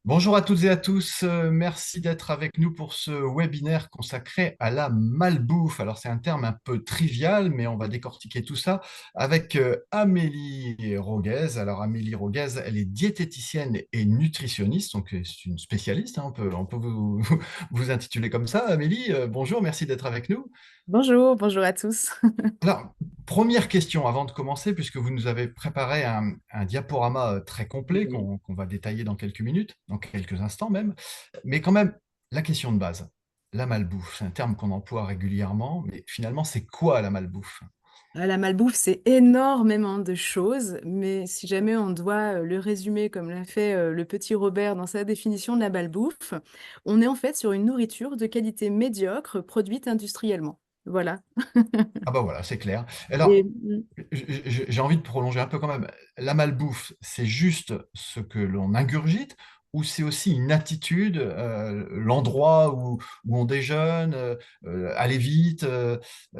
Bonjour à toutes et à tous, merci d'être avec nous pour ce webinaire consacré à la malbouffe. Alors c'est un terme un peu trivial, mais on va décortiquer tout ça avec Amélie Roguez. Alors Amélie Roguez, elle est diététicienne et nutritionniste, donc c'est une spécialiste, hein, on peut vous, vous intituler comme ça. Amélie, bonjour, merci d'être avec nous. Bonjour, bonjour à tous. Alors, première question avant de commencer, puisque vous nous avez préparé un diaporama très complet Oui. qu'on va détailler dans quelques minutes, dans quelques instants même. Mais quand même, la question de base, la malbouffe, c'est un terme qu'on emploie régulièrement, mais finalement, c'est quoi la malbouffe? La malbouffe, c'est énormément de choses, mais si jamais on doit le résumer comme l'a fait le petit Robert dans sa définition de la malbouffe, on est en fait sur une nourriture de qualité médiocre produite industriellement. Voilà. Ah bah voilà, c'est clair. Et Alors, j'ai envie de prolonger un peu quand même. La malbouffe, c'est juste ce que l'on ingurgite ou c'est aussi une attitude, l'endroit où on déjeune, aller vite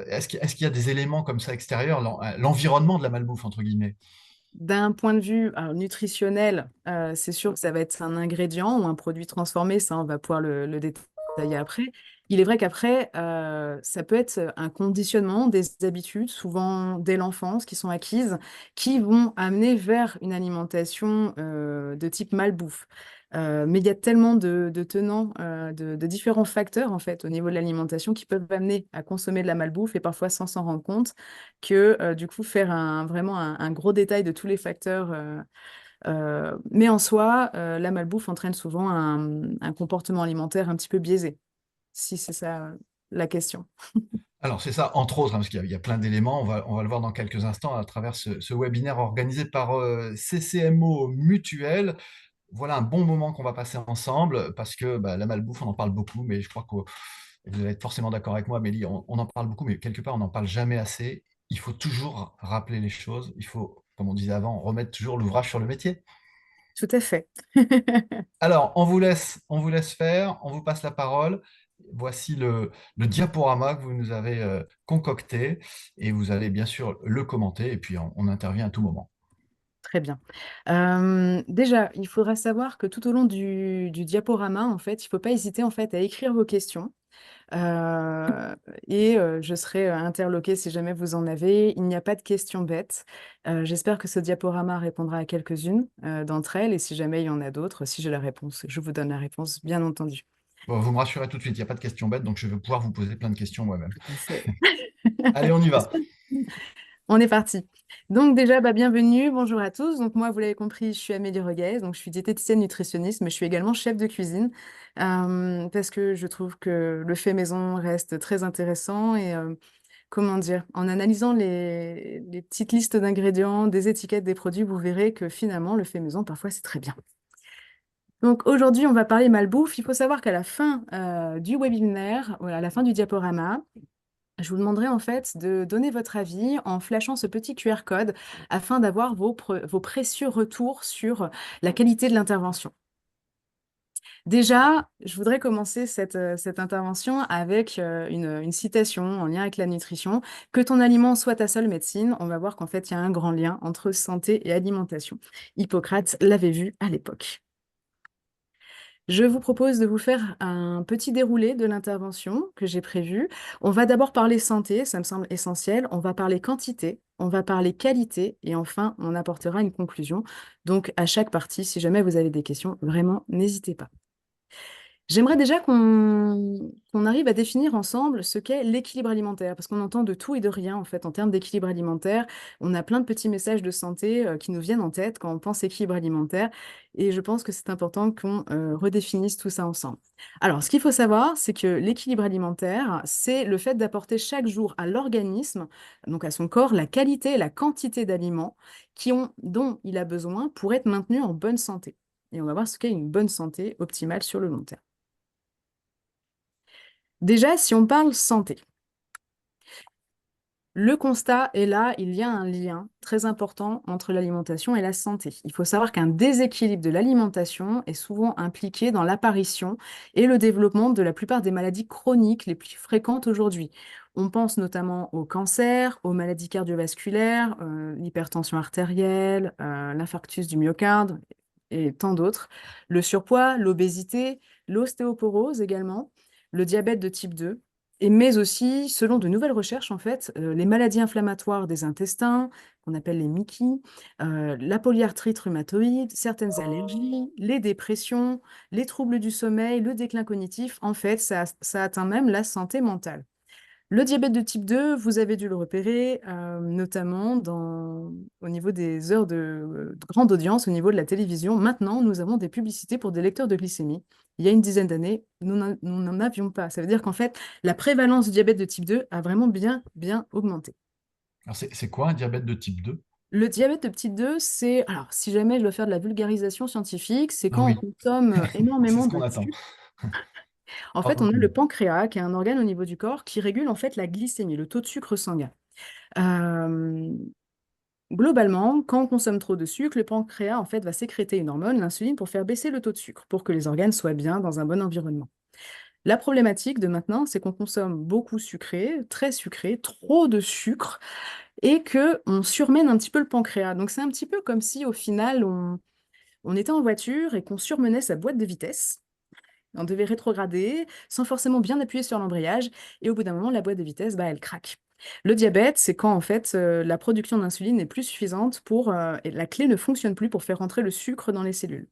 est-ce qu'il y a des éléments comme ça extérieurs, l'environnement de la malbouffe, entre guillemets? d'un point de vue alors, nutritionnel, c'est sûr que ça va être un ingrédient ou un produit transformé, ça on va pouvoir le détailler après. Il est vrai qu'après, ça peut être un conditionnement des habitudes, souvent dès l'enfance, qui sont acquises, qui vont amener vers une alimentation de type malbouffe. Mais il y a tellement de tenants, de différents facteurs en fait au niveau de l'alimentation qui peuvent amener à consommer de la malbouffe et parfois sans s'en rendre compte que du coup faire vraiment un gros détail de tous les facteurs. Mais en soi, la malbouffe entraîne souvent un comportement alimentaire un petit peu biaisé, si c'est ça la question. Alors, c'est ça, entre autres, hein, parce qu'il y a plein d'éléments. On va le voir dans quelques instants à travers ce webinaire organisé par CCMO Mutuel. Voilà un bon moment qu'on va passer ensemble parce que bah, la malbouffe, on en parle beaucoup, mais je crois que vous allez être forcément d'accord avec moi, Amélie. On en parle beaucoup, mais quelque part, on n'en parle jamais assez. Il faut toujours rappeler les choses. Il faut, comme on disait avant, remettre toujours l'ouvrage sur le métier. Tout à fait. Alors, on vous laisse faire, on vous passe la parole. Voici le diaporama que vous nous avez concocté et vous allez bien sûr le commenter et puis on intervient à tout moment. Très bien. Déjà, il faudra savoir que tout au long du diaporama, en fait, il ne faut pas hésiter en fait à écrire vos questions. Euh, je serai interloquée si jamais vous en avez. Il n'y a pas de questions bêtes. J'espère que ce diaporama répondra à quelques-unes d'entre elles. Et si jamais il y en a d'autres, si j'ai la réponse, je vous donne la réponse, bien entendu. Bon, vous me rassurez tout de suite, il n'y a pas de questions bêtes, donc je vais pouvoir vous poser plein de questions moi-même. Tout à fait. Allez, on y va. J'espère. On est parti. Donc déjà, bienvenue, bonjour à tous. Donc moi, vous l'avez compris, je suis Amélie Reguez, donc je suis diététicienne nutritionniste, mais je suis également chef de cuisine parce que je trouve que le fait maison reste très intéressant et comment dire, en analysant les petites listes d'ingrédients, des étiquettes des produits, vous verrez que finalement, le fait maison, parfois, c'est très bien. Donc aujourd'hui, on va parler malbouffe. Il faut savoir qu'à la fin du webinaire, ou à la fin du diaporama, je vous demanderai en fait de donner votre avis en flashant ce petit QR code afin d'avoir vos précieux retours sur la qualité de l'intervention. Déjà, je voudrais commencer cette intervention avec une citation en lien avec la nutrition. Que ton aliment soit ta seule médecine, on va voir qu'en fait, il y a un grand lien entre santé et alimentation. Hippocrate l'avait vu à l'époque. Je vous propose de vous faire un petit déroulé de l'intervention que j'ai prévue. On va d'abord parler santé, ça me semble essentiel. On va parler quantité, on va parler qualité et enfin, on apportera une conclusion. Donc, à chaque partie, si jamais vous avez des questions, vraiment, n'hésitez pas. J'aimerais déjà qu'on arrive à définir ensemble ce qu'est l'équilibre alimentaire, parce qu'on entend de tout et de rien en fait en termes d'équilibre alimentaire. On a plein de petits messages de santé qui nous viennent en tête quand on pense équilibre alimentaire, et je pense que c'est important qu'on redéfinisse tout ça ensemble. Alors, ce qu'il faut savoir, c'est que l'équilibre alimentaire, c'est le fait d'apporter chaque jour à l'organisme, donc à son corps, la qualité et la quantité d'aliments dont il a besoin pour être maintenu en bonne santé. Et on va voir ce qu'est une bonne santé optimale sur le long terme. Déjà, si on parle santé, le constat est là, il y a un lien très important entre l'alimentation et la santé. Il faut savoir qu'un déséquilibre de l'alimentation est souvent impliqué dans l'apparition et le développement de la plupart des maladies chroniques les plus fréquentes aujourd'hui. On pense notamment au cancer, aux maladies cardiovasculaires, l'hypertension artérielle, l'infarctus du myocarde, et tant d'autres. Le surpoids, l'obésité, l'ostéoporose également, le diabète de type 2, et mais aussi, selon de nouvelles recherches, en fait, les maladies inflammatoires des intestins, qu'on appelle les MICI, la polyarthrite rhumatoïde, certaines allergies, les dépressions, les troubles du sommeil, le déclin cognitif, en fait, ça atteint même la santé mentale. Le diabète de type 2, vous avez dû le repérer, notamment au niveau des heures de grande audience, au niveau de la télévision. Maintenant, nous avons des publicités pour des lecteurs de glycémie. Il y a une dizaine d'années, nous n'en avions pas. Ça veut dire qu'en fait, la prévalence du diabète de type 2 a vraiment bien, bien augmenté. Alors, c'est quoi un diabète de type 2? Le diabète de type 2, c'est, alors si jamais je dois faire de la vulgarisation scientifique, c'est Ah quand on oui, consomme c'est énormément ce de qu'on attend. sucre. En fait, on a le Pardon. pancréas, qui est un organe au niveau du corps qui régule en fait la glycémie, le taux de sucre sanguin. Euh, Globalement, quand on consomme trop de sucre, le pancréas en fait va sécréter une hormone, l'insuline, pour faire baisser le taux de sucre, pour que les organes soient bien dans un bon environnement. La problématique de maintenant, c'est qu'on consomme beaucoup sucré, très sucré, trop de sucre, et que on surmène un petit peu le pancréas. Donc c'est un petit peu comme si au final on était en voiture et qu'on surmenait sa boîte de vitesse. On devait rétrograder sans forcément bien appuyer sur l'embrayage. Et au bout d'un moment, la boîte de vitesse, bah, elle craque. Le diabète, c'est quand en fait la production d'insuline n'est plus suffisante et la clé ne fonctionne plus pour faire rentrer le sucre dans les cellules.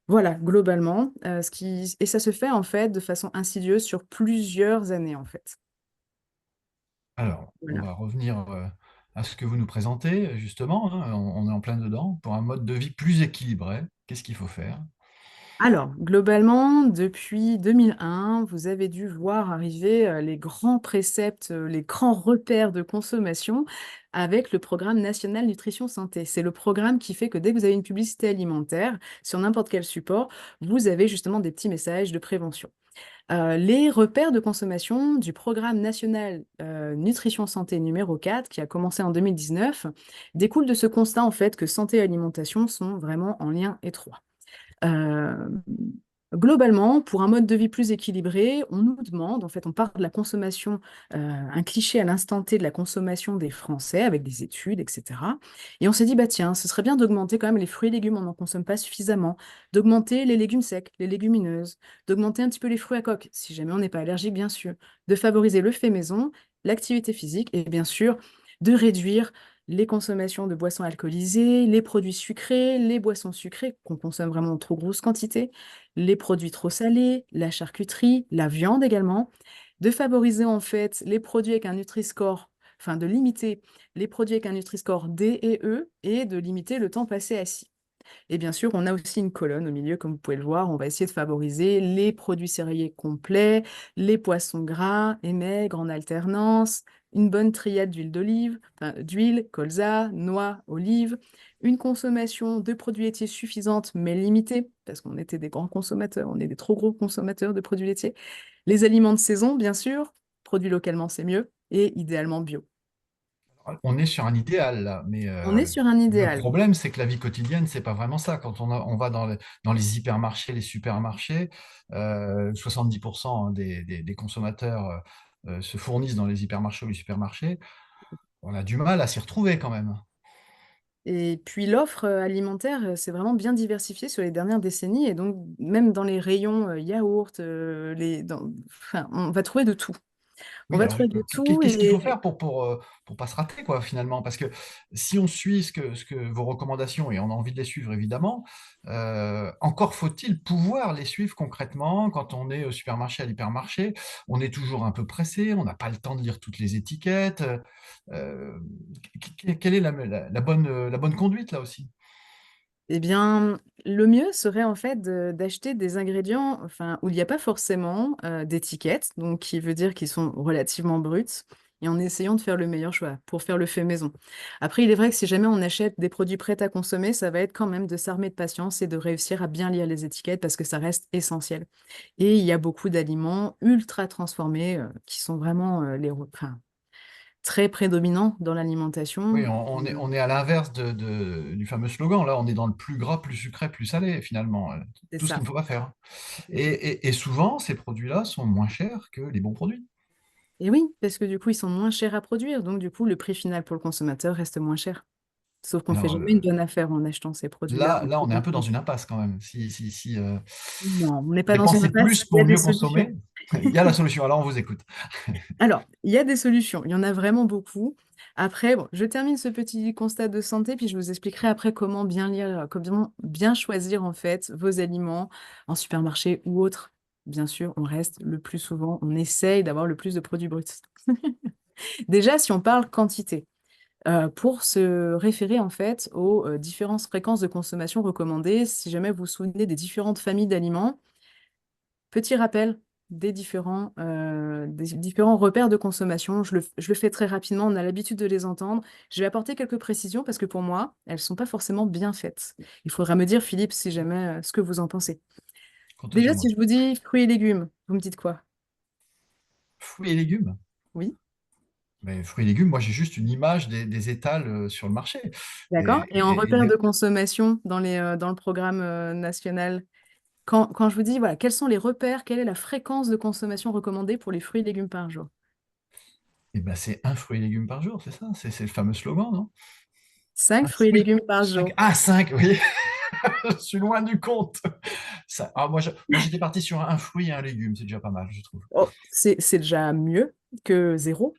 Voilà, globalement, et ça se fait en fait de façon insidieuse sur plusieurs années en fait. Alors, on Voilà. va revenir à ce que vous nous présentez, justement, hein, on est en plein dedans. Pour un mode de vie plus équilibré, qu'est-ce qu'il faut faire? Alors, globalement, depuis 2001, vous avez dû voir arriver les grands préceptes, les grands repères de consommation avec le programme national nutrition santé. C'est le programme qui fait que dès que vous avez une publicité alimentaire sur n'importe quel support, vous avez justement des petits messages de prévention. Les repères de consommation du programme national nutrition santé numéro 4, qui a commencé en 2019, découlent de ce constat en fait que santé et alimentation sont vraiment en lien étroit. Euh, Globalement, pour un mode de vie plus équilibré, on nous demande, en fait, on part de la consommation, un cliché à l'instant T de la consommation des Français avec des études, etc. Et on s'est dit, bah tiens, ce serait bien d'augmenter quand même les fruits et légumes, on n'en consomme pas suffisamment, d'augmenter les légumes secs, les légumineuses, d'augmenter un petit peu les fruits à coque, si jamais on n'est pas allergique, bien sûr, de favoriser le fait maison, l'activité physique et bien sûr de réduire les consommations de boissons alcoolisées, les produits sucrés, les boissons sucrées qu'on consomme vraiment en trop grosse quantité, les produits trop salés, la charcuterie, la viande également, de favoriser en fait les produits avec un Nutri-Score, enfin de limiter les produits avec un Nutri-Score D et E et de limiter le temps passé assis. Et bien sûr, on a aussi une colonne au milieu, comme vous pouvez le voir. On va essayer de favoriser les produits céréaliers complets, les poissons gras et maigres en alternance, une bonne triade d'huile d'olive, enfin, d'huile, colza, noix, olive, une consommation de produits laitiers suffisante mais limitée, parce qu'on était des grands consommateurs, on est des trop gros consommateurs de produits laitiers. Les aliments de saison, bien sûr, produits localement, c'est mieux, et idéalement bio. On est sur un idéal là, mais On est sur un le idéal. problème, c'est que la vie quotidienne, c'est pas vraiment ça. Quand on va dans les hypermarchés, les supermarchés, 70% des consommateurs se fournissent dans les hypermarchés ou les supermarchés. On a du mal à s'y retrouver quand même. Et puis l'offre alimentaire s'est vraiment bien diversifiée sur les dernières décennies. Et donc, même dans les rayons yaourt, enfin, on va trouver de tout. On Oui, va alors trouver de tout. qu'est-ce qu'il faut Et faire pour pas se rater, quoi, finalement? Parce que si on suit ce que vos recommandations, et on a envie de les suivre, évidemment, encore faut-il pouvoir les suivre concrètement quand on est au supermarché, à l'hypermarché. On est toujours un peu pressé, on n'a pas le temps de lire toutes les étiquettes. Euh, Quelle est la bonne conduite, là aussi? eh bien, le mieux serait en fait d'acheter des ingrédients enfin, où il n'y a pas forcément d'étiquette, donc qui veut dire qu'ils sont relativement bruts, et en essayant de faire le meilleur choix pour faire le fait maison. Après, il est vrai que si jamais on achète des produits prêts à consommer, ça va être quand même de s'armer de patience et de réussir à bien lire les étiquettes parce que ça reste essentiel. Et il y a beaucoup d'aliments ultra transformés qui sont vraiment enfin, très prédominants dans Oui, l'alimentation. on est à l'inverse du fameux slogan. Là, on est dans le plus gras, plus sucré, plus salé, finalement. C'est Tout ce qu'il ça. ne faut pas faire. Et souvent, ces produits-là sont moins chers que les bons produits. Et oui, parce que du coup, ils sont moins chers à produire, donc du coup, le prix final pour le consommateur reste moins cher. Sauf qu'on ne fait Alors jamais une bonne affaire en achetant ces produits-là. là, on est un peu dans une impasse quand même. Si Non, on n'est pas dans une dépenser impasse, plus il y pour a des mieux solutions. consommer, il y a la solution. Alors, on vous écoute. Alors, il y a des solutions, il y en a vraiment beaucoup. Après, bon, je termine ce petit constat de santé, puis je vous expliquerai après comment bien lire, comment bien choisir en fait vos aliments en supermarché ou autre. Bien sûr, on reste le plus souvent, on essaye d'avoir le plus de produits bruts. Déjà, si on parle quantité, pour se référer en fait aux différentes fréquences de consommation recommandées, si jamais vous vous souvenez des différentes familles d'aliments, petit rappel des différents repères de consommation. Je le fais très rapidement, on a l'habitude de les entendre. Je vais apporter quelques précisions parce que pour moi, elles ne sont pas forcément bien faites. Il faudra me dire, Philippe, si jamais, ce que vous en pensez. Comptez Déjà, sur si moi. je vous dis fruits et légumes, vous me dites quoi? Fruits et légumes. Oui, Mais fruits et légumes, moi, j'ai juste une image des étals sur le marché. d'accord. Et, Et en et- repères et- de consommation dans le programme national, quand je vous dis, voilà, quels sont les repères, quelle est la fréquence de consommation recommandée pour les fruits et légumes par jour? et ben, c'est un fruit et légumes par jour, c'est ça? C'est le fameux slogan, non? 5 Un fruits et fruit, légumes par 5. jour. Ah, 5, oui. Je suis loin du compte. Moi, j'étais parti sur un fruit et un légume, c'est déjà pas mal, je trouve. Oh, c'est déjà mieux que zéro.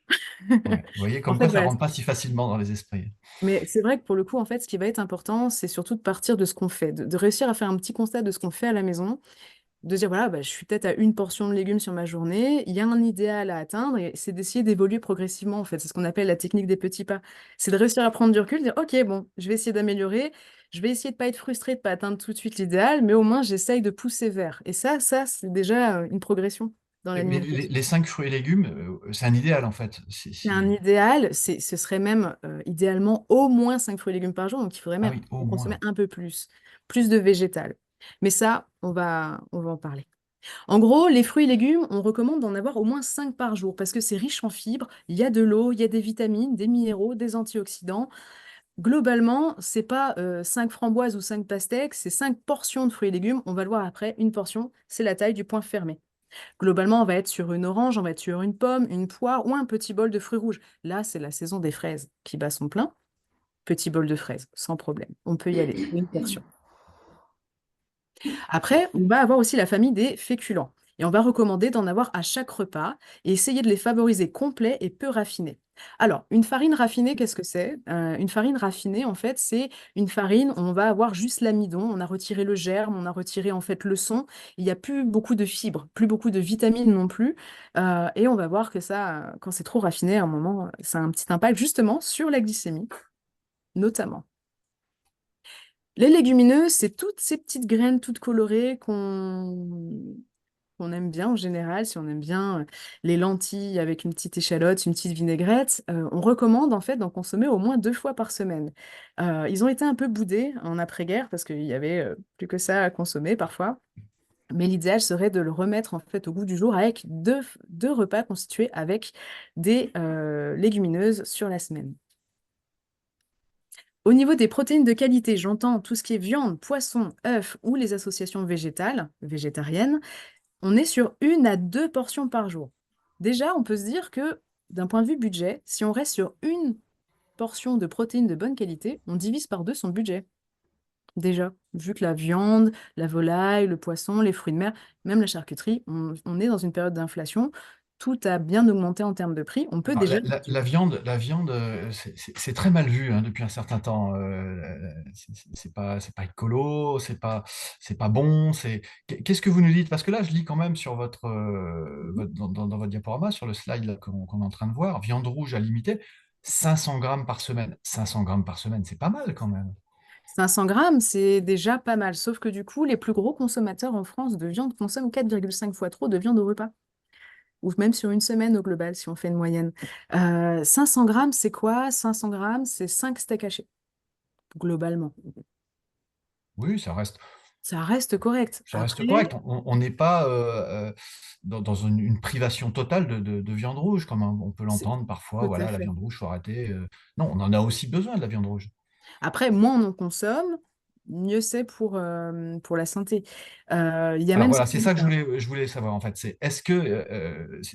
Ouais. Vous voyez, En comme fait, quoi ça voilà. rentre pas si facilement dans les esprits. Mais c'est vrai que pour le coup, en fait, ce qui va être important, c'est surtout de partir de ce qu'on fait, de réussir à faire un petit constat de ce qu'on fait à la maison, de dire, voilà, bah, je suis peut-être à une portion de légumes sur ma journée, il y a un idéal à atteindre, et c'est d'essayer d'évoluer progressivement, en fait. C'est ce qu'on appelle la technique des petits pas. C'est de réussir à prendre du recul, dire, OK, bon, je vais essayer d'améliorer, je vais essayer de pas être frustré, de pas atteindre tout de suite l'idéal, mais au moins, j'essaye de pousser vers. Et ça, c'est déjà une progression dans Mais les, l'alimentation. les 5 fruits et légumes, c'est un idéal en fait. C'est un idéal, ce serait même idéalement au moins 5 fruits et légumes par jour, donc il faudrait Ah même oui, au en consommer moins. un peu plus de végétal. Mais ça, on va en parler. En gros, les fruits et légumes, on recommande d'en avoir au moins 5 par jour parce que c'est riche en fibres, il y a de l'eau, il y a des vitamines, des minéraux, des antioxydants. Globalement, c'est pas 5 framboises ou 5 pastèques, c'est 5 portions de fruits et légumes. On va le voir après, une portion, c'est la taille du poing fermé. Globalement, on va être sur une orange, on va être sur une pomme, une poire ou un petit bol de fruits rouges. Là, c'est la saison des fraises qui bat son plein. Petit bol de fraises, sans problème. On peut y aller, une portion. Après, on va avoir aussi la famille des féculents. Et on va recommander d'en avoir à chaque repas et essayer de les favoriser complets et peu raffinés. Alors, une farine raffinée, qu'est-ce que c'est? Une farine raffinée, en fait, c'est une farine, on va avoir juste l'amidon, on a retiré le germe, on a retiré en fait le son, il n'y a plus beaucoup de fibres, plus beaucoup de vitamines non plus. Et on va voir que ça, quand c'est trop raffiné, à un moment, ça a un petit impact justement sur la glycémie, notamment. Les légumineuses, c'est toutes ces petites graines toutes colorées qu'on aime bien en général. Si on aime bien les lentilles avec une petite échalote, une petite vinaigrette, on recommande en fait d'en consommer au moins 2 fois par semaine. Ils ont été un peu boudés en après-guerre parce qu'il y avait plus que ça à consommer parfois. Mais l'idéal serait de le remettre en fait au goût du jour avec deux repas constitués avec des légumineuses sur la semaine. Au niveau des protéines de qualité, j'entends tout ce qui est viande, poisson, œufs ou les associations végétales, végétariennes, on est sur 1 à 2 portions par jour. Déjà, on peut se dire que d'un point de vue budget, si on reste sur une portion de protéines de bonne qualité, on divise par 2 son budget. Déjà, vu que la viande, la volaille, le poisson, les fruits de mer, même la charcuterie, on est dans une période d'inflation, tout a bien augmenté en termes de prix, on peut Alors, déjà la viande, c'est très mal vu hein, depuis un certain temps. C'est pas écolo, c'est pas bon. Qu'est-ce que vous nous dites? Parce que là, je lis quand même sur dans votre diaporama, sur le slide là, qu'on est en train de voir, viande rouge à limiter, 500 grammes par semaine. 500 grammes par semaine, c'est pas mal quand même. 500 grammes, c'est déjà pas mal. Sauf que du coup, les plus gros consommateurs en France de viande consomment 4,5 fois trop de viande au repas. Ou même sur une semaine au global, si on fait une moyenne. 500 grammes, c'est quoi? 500 grammes, c'est 5 steaks hachés, globalement. Oui, ça reste, Ça reste correct. ça reste Après, correct. On n'est pas dans une privation totale de viande rouge, comme on peut c'est l'entendre parfois. tout à Voilà, la fait. viande rouge, faut arrêter. Non, on en a aussi besoin de la viande rouge. Après, moins on en consomme, mieux c'est pour la santé. Il y a Alors même voilà, c'est certaines... ça que je voulais savoir en fait. Est-ce que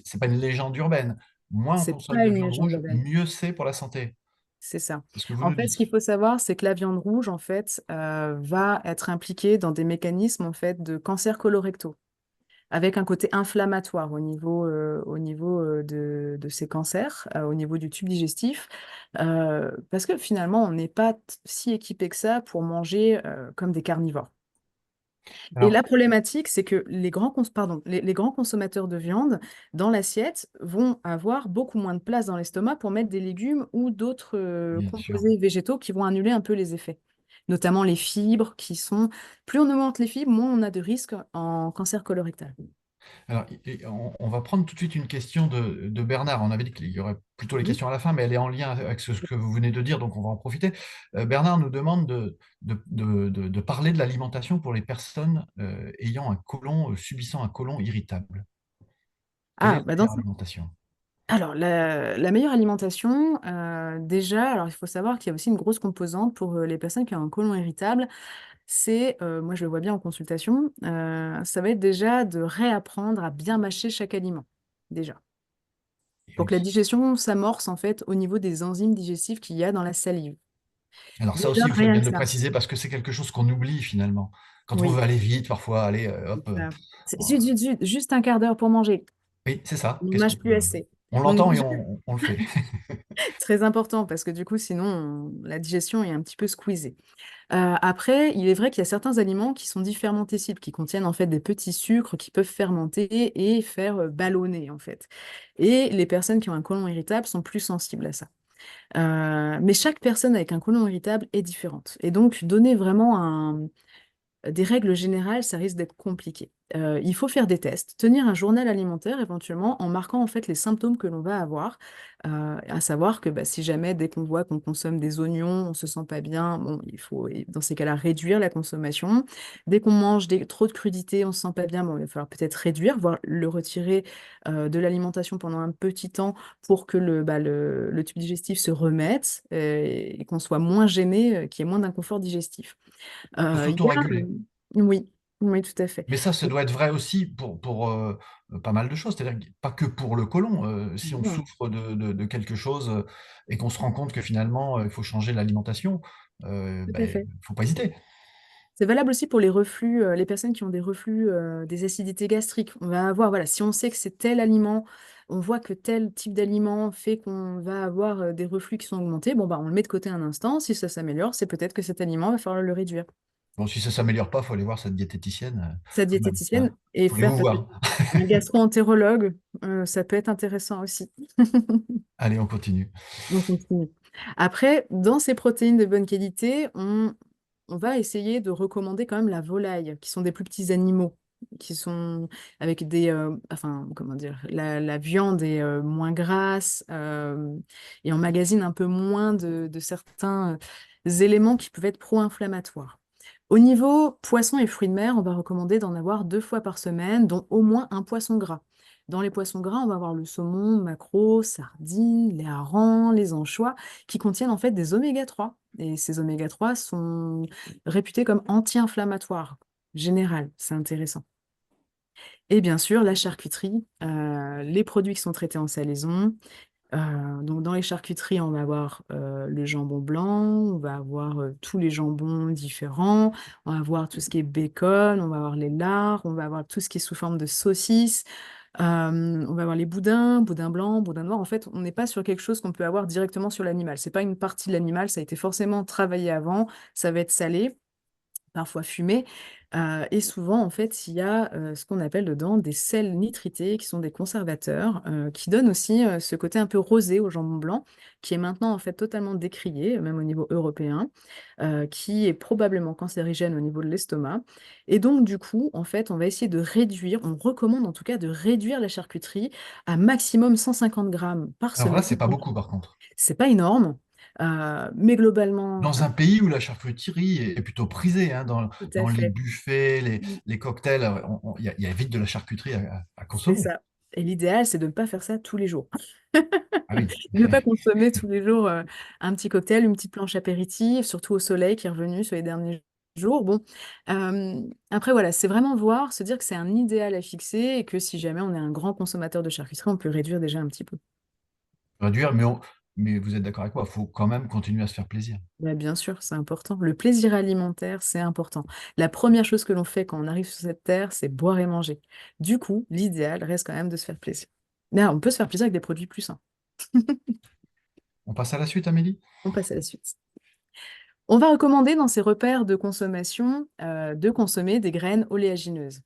c'est pas une légende urbaine? Moins on C'est consomme pas de une viande légende rouge, urbaine. mieux c'est pour la santé. c'est ça. C'est ce que vous En nous fait, ce dites. qu'il faut savoir, c'est que la viande rouge, en fait, va être impliquée dans des mécanismes, en fait, de cancer colorectal, avec un côté inflammatoire au niveau de ces cancers, au niveau du tube digestif, parce que finalement, on n'est pas si équipé que ça pour manger comme des carnivores. Et la Alors, problématique, c'est que les grands consommateurs de viande dans l'assiette vont avoir beaucoup moins de place dans l'estomac pour mettre des légumes ou d'autres bien sûr. composés végétaux qui vont annuler un peu les effets. Notamment les fibres qui sont... Plus on augmente les fibres, moins on a de risques en cancer colorectal. Alors, on va prendre tout de suite une question de Bernard. On avait dit qu'il y aurait plutôt les Oui. questions à la fin, mais elle est en lien avec ce que vous venez de dire, donc on va en profiter. Bernard nous demande de parler de l'alimentation pour les personnes ayant un côlon, subissant un côlon irritable. Quelle est Ah, la bah meilleure alimentation? alors, la meilleure alimentation, déjà, alors il faut savoir qu'il y a aussi une grosse composante pour les personnes qui ont un côlon irritable. C'est, moi je le vois bien en consultation, ça va être déjà de réapprendre à bien mâcher chaque aliment, déjà. Et Pour que la oui. digestion s'amorce en fait au niveau des enzymes digestives qu'il y a dans la salive. Alors ça Déjà, aussi, vous faites rien bien que de le ça. préciser parce que c'est quelque chose qu'on oublie finalement. Quand on Oui. veut aller vite, parfois, aller, hop. C'est Bon, juste un quart d'heure pour manger. oui, c'est ça. On ne Qu'est-ce qu'on mâche peut... plus assez. On Donc l'entend et déjà, on le fait. très important parce que du coup, sinon, la digestion est un petit peu squeezée. Après, il est vrai qu'il y a certains aliments qui sont differmentécibles, qui contiennent en fait des petits sucres qui peuvent fermenter et faire ballonner en fait. Et les personnes qui ont un côlon irritable sont plus sensibles à ça. Mais chaque personne avec un côlon irritable est différente. Et donc, donner vraiment des règles générales, ça risque d'être compliqué. Il faut faire des tests, tenir un journal alimentaire éventuellement en marquant en fait les symptômes que l'on va avoir, à savoir que bah, si jamais dès qu'on voit qu'on consomme des oignons, on se sent pas bien, bon, il faut dans ces cas-là réduire la consommation. Dès qu'on mange trop de crudités, on se sent pas bien, bon, il va falloir peut-être réduire, voire le retirer de l'alimentation pendant un petit temps pour que le tube digestif se remette et qu'on soit moins gêné, qu'il y ait moins d'inconfort digestif. Faut Il y a, s'auto-réguler. oui, oui, tout à fait. Mais ça doit être vrai aussi pour pas mal de choses. C'est-à-dire pas que pour le côlon. Si on Non, souffre de quelque chose et qu'on se rend compte que finalement, il faut changer l'alimentation, tout à ben, fait. faut pas hésiter. C'est valable aussi pour les reflux, les personnes qui ont des reflux, des acidités gastriques. On va avoir, voilà, si on sait que c'est tel aliment, on voit que tel type d'aliment fait qu'on va avoir des reflux qui sont augmentés, bon, bah, on le met de côté un instant. Si ça s'améliore, c'est peut-être que cet aliment va falloir le réduire. Bon, si ça s'améliore pas, faut aller voir sa diététicienne Sa quand même, hein. diététicienne et Faut aller faire vous peut-être voir. un gastro-entérologue, ça peut être intéressant aussi. Allez, on continue. On continue. Après, dans ces protéines de bonne qualité, on va essayer de recommander quand même la volaille, qui sont des plus petits animaux, qui sont avec enfin, comment dire, la viande est moins grasse et emmagasine un peu moins de certains éléments qui peuvent être pro-inflammatoires. Au niveau poissons et fruits de mer, on va recommander d'en avoir 2 fois par semaine, dont au moins un poisson gras. Dans les poissons gras, on va avoir le saumon, maquereau, sardines, les harengs, les anchois, qui contiennent en fait des oméga 3. Et ces oméga 3 sont réputés comme anti-inflammatoires. Général, c'est intéressant. Et bien sûr, la charcuterie, les produits qui sont traités en salaison. Donc dans les charcuteries, on va avoir le jambon blanc, on va avoir tous les jambons différents, on va avoir tout ce qui est bacon, on va avoir les lards, on va avoir tout ce qui est sous forme de saucisses, on va avoir les boudins, boudins blancs, boudins noirs. En fait, on n'est pas sur quelque chose qu'on peut avoir directement sur l'animal. C'est pas une partie de l'animal, ça a été forcément travaillé avant, ça va être salé, parfois fumé. Et souvent, en fait, il y a ce qu'on appelle dedans des sels nitrités, qui sont des conservateurs, qui donnent aussi ce côté un peu rosé au jambon blanc, qui est maintenant en fait totalement décrié, même au niveau européen, qui est probablement cancérigène au niveau de l'estomac. Et donc, du coup, en fait, on va essayer de réduire, on recommande en tout cas de réduire la charcuterie à maximum 150 grammes par Alors là, semaine. c'est pas beaucoup par contre. C'est pas énorme, mais globalement, Dans un pays où la charcuterie est plutôt prisée, hein, tout à dans les fait. buffets, les cocktails, il y a vite de la charcuterie à C'est consommer. ça. Et l'idéal, c'est de ne pas faire ça tous les jours. Ah oui. Ne pas consommer tous les jours un petit cocktail, une petite planche apéritive, surtout au soleil qui est revenu sur les derniers jours. Bon, après voilà, c'est vraiment voir, se dire que c'est un idéal à fixer et que si jamais on est un grand consommateur de charcuterie, on peut réduire déjà un petit peu. Réduire, mais mais vous êtes d'accord avec moi, il faut quand même continuer à se faire plaisir. Bah, bien sûr, c'est important. Le plaisir alimentaire, c'est important. La première chose que l'on fait quand on arrive sur cette terre, c'est boire et manger. Du coup, l'idéal reste quand même de se faire plaisir. Mais on peut se faire plaisir avec des produits plus sains. On passe à la suite, Amélie? On passe à la suite. On va recommander dans ces repères de consommation de consommer des graines oléagineuses.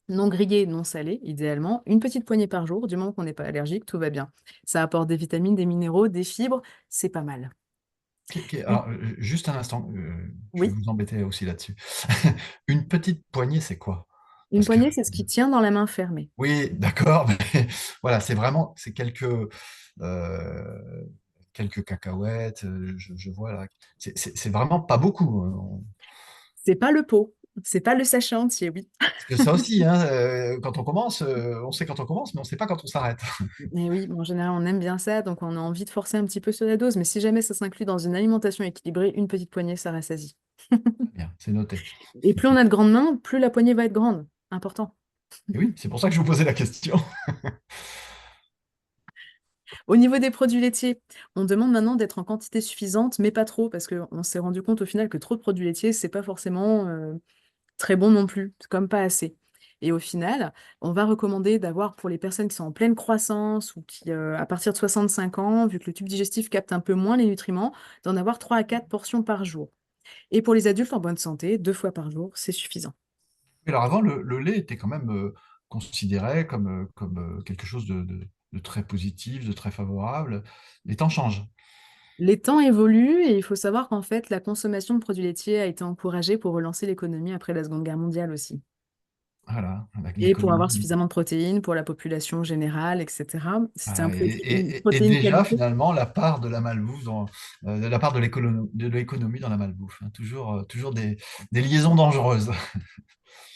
Non grillées, non salées, idéalement. Une petite poignée par jour, du moment qu'on n'est pas allergique, tout va bien. Ça apporte des vitamines, des minéraux, des fibres, c'est pas mal. Alors, juste un instant, je vais Oui, vous embêter aussi là-dessus. Une petite poignée, c'est quoi? une Parce que poignée, c'est ce qui tient dans la main fermée. oui, d'accord, mais voilà, c'est euh, quelques cacahuètes, je vois là. C'est vraiment pas beaucoup, hein. C'est pas le pot, c'est pas le sachet entier, oui. Parce que ça aussi, hein, quand on commence, on sait quand on commence, mais on sait pas quand on s'arrête. Et oui, en général, on aime bien ça, donc on a envie de forcer un petit peu sur la dose. Mais si jamais ça s'inclut dans une alimentation équilibrée, une petite poignée, ça rassasie. Bien, c'est noté. Et plus on a de grandes mains, plus la poignée va être grande. Important. Et oui, c'est pour ça que je vous posais la question. Au niveau des produits laitiers, on demande maintenant d'être en quantité suffisante, mais pas trop, parce qu'on s'est rendu compte au final que trop de produits laitiers, c'est pas forcément très bon non plus, c'est comme pas assez. Et au final, on va recommander d'avoir pour les personnes qui sont en pleine croissance ou qui, à partir de 65 ans, vu que le tube digestif capte un peu moins les nutriments, d'en avoir 3 à 4 portions par jour. Et pour les adultes en bonne santé, 2 fois par jour, c'est suffisant. Alors avant, le lait était quand même considéré comme quelque chose de très positif, de très favorable. Les temps changent. Les temps évoluent et il faut savoir qu'en fait, la consommation de produits laitiers a été encouragée pour relancer l'économie après la Seconde Guerre mondiale aussi. Voilà, Et pour avoir l'économie. suffisamment de protéines pour la population générale, etc. C'est un Voilà, peu une et protéine déjà, qualité. finalement, la part de la malbouffe, de la part de l'économie dans la malbouffe, hein. Toujours des liaisons dangereuses.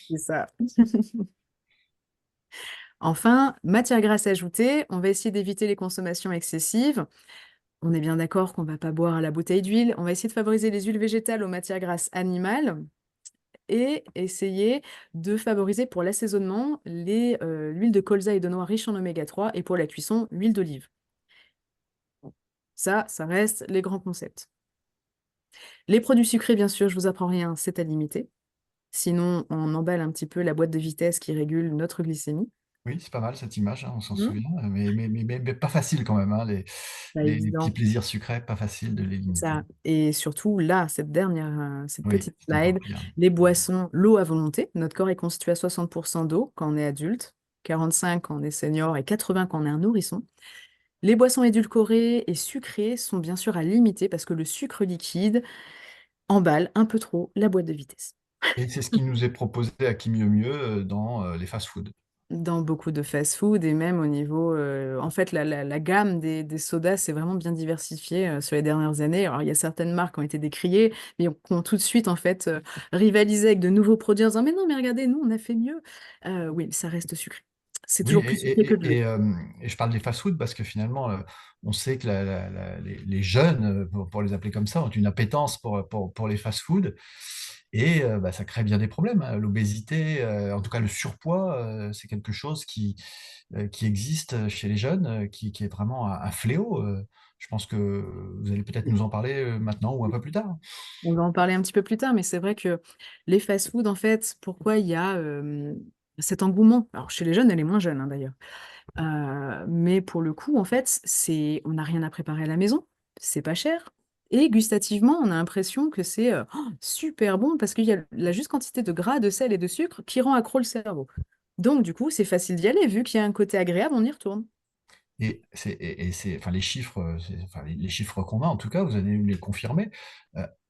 C'est ça. Enfin, matière grasse ajoutée, on va essayer d'éviter les consommations excessives. On est bien d'accord qu'on ne va pas boire à la bouteille d'huile. On va essayer de favoriser les huiles végétales aux matières grasses animales et essayer de favoriser pour l'assaisonnement l'huile de colza et de noix riche en oméga 3 et pour la cuisson, l'huile d'olive. Ça reste les grands concepts. Les produits sucrés, bien sûr, je vous apprends rien, c'est à limiter. Sinon, on emballe un petit peu la boîte de vitesse qui régule notre glycémie. Oui, c'est pas mal cette image, hein, on s'en Mhm. souvient, mais pas facile quand même, hein, Pas les petits évident. plaisirs sucrés, pas facile de les limiter. Ça. Et surtout, là, cette Oui, petite c'est encore slide, pire. les boissons, l'eau à volonté. Notre corps est constitué à 60% d'eau quand on est adulte, 45 quand on est senior et 80 quand on est un nourrisson. Les boissons édulcorées et sucrées sont bien sûr à limiter parce que le sucre liquide emballe un peu trop la boîte de vitesse. Et c'est ce qui nous est proposé à qui mieux mieux dans les fast-foods. Dans beaucoup de fast-food et même au niveau... en fait, la gamme des sodas s'est vraiment bien diversifiée sur les dernières années. Alors, il y a certaines marques qui ont été décriées, mais qui ont tout de suite, en fait, rivalisé avec de nouveaux produits en disant, mais non, mais regardez, nous, on a fait mieux. Oui, mais ça reste sucré. C'est Oui, toujours plus sucré que de l'eau. et je parle des fast-foods parce que finalement, on sait que les jeunes, pour les appeler comme ça, ont une appétence pour les fast-foods et bah, ça crée bien des problèmes, hein. L'obésité, en tout cas le surpoids, c'est quelque chose qui existe chez les jeunes, qui est vraiment un fléau. Je pense que vous allez peut-être nous en parler maintenant ou un peu plus tard. On va en parler un petit peu plus tard, mais c'est vrai que les fast-food, en fait, pourquoi il y a cet engouement? Alors, chez les jeunes, elle est moins jeune, hein, d'ailleurs. Mais pour le coup, en fait, on n'a rien à préparer à la maison, c'est pas cher. Et gustativement, on a l'impression que c'est super bon parce qu'il y a la juste quantité de gras, de sel et de sucre qui rend accro le cerveau. Donc, du coup, c'est facile d'y aller. Vu qu'il y a un côté agréable, on y retourne. Enfin, les chiffres, enfin, les chiffres qu'on a, en tout cas, vous allez nous les confirmer.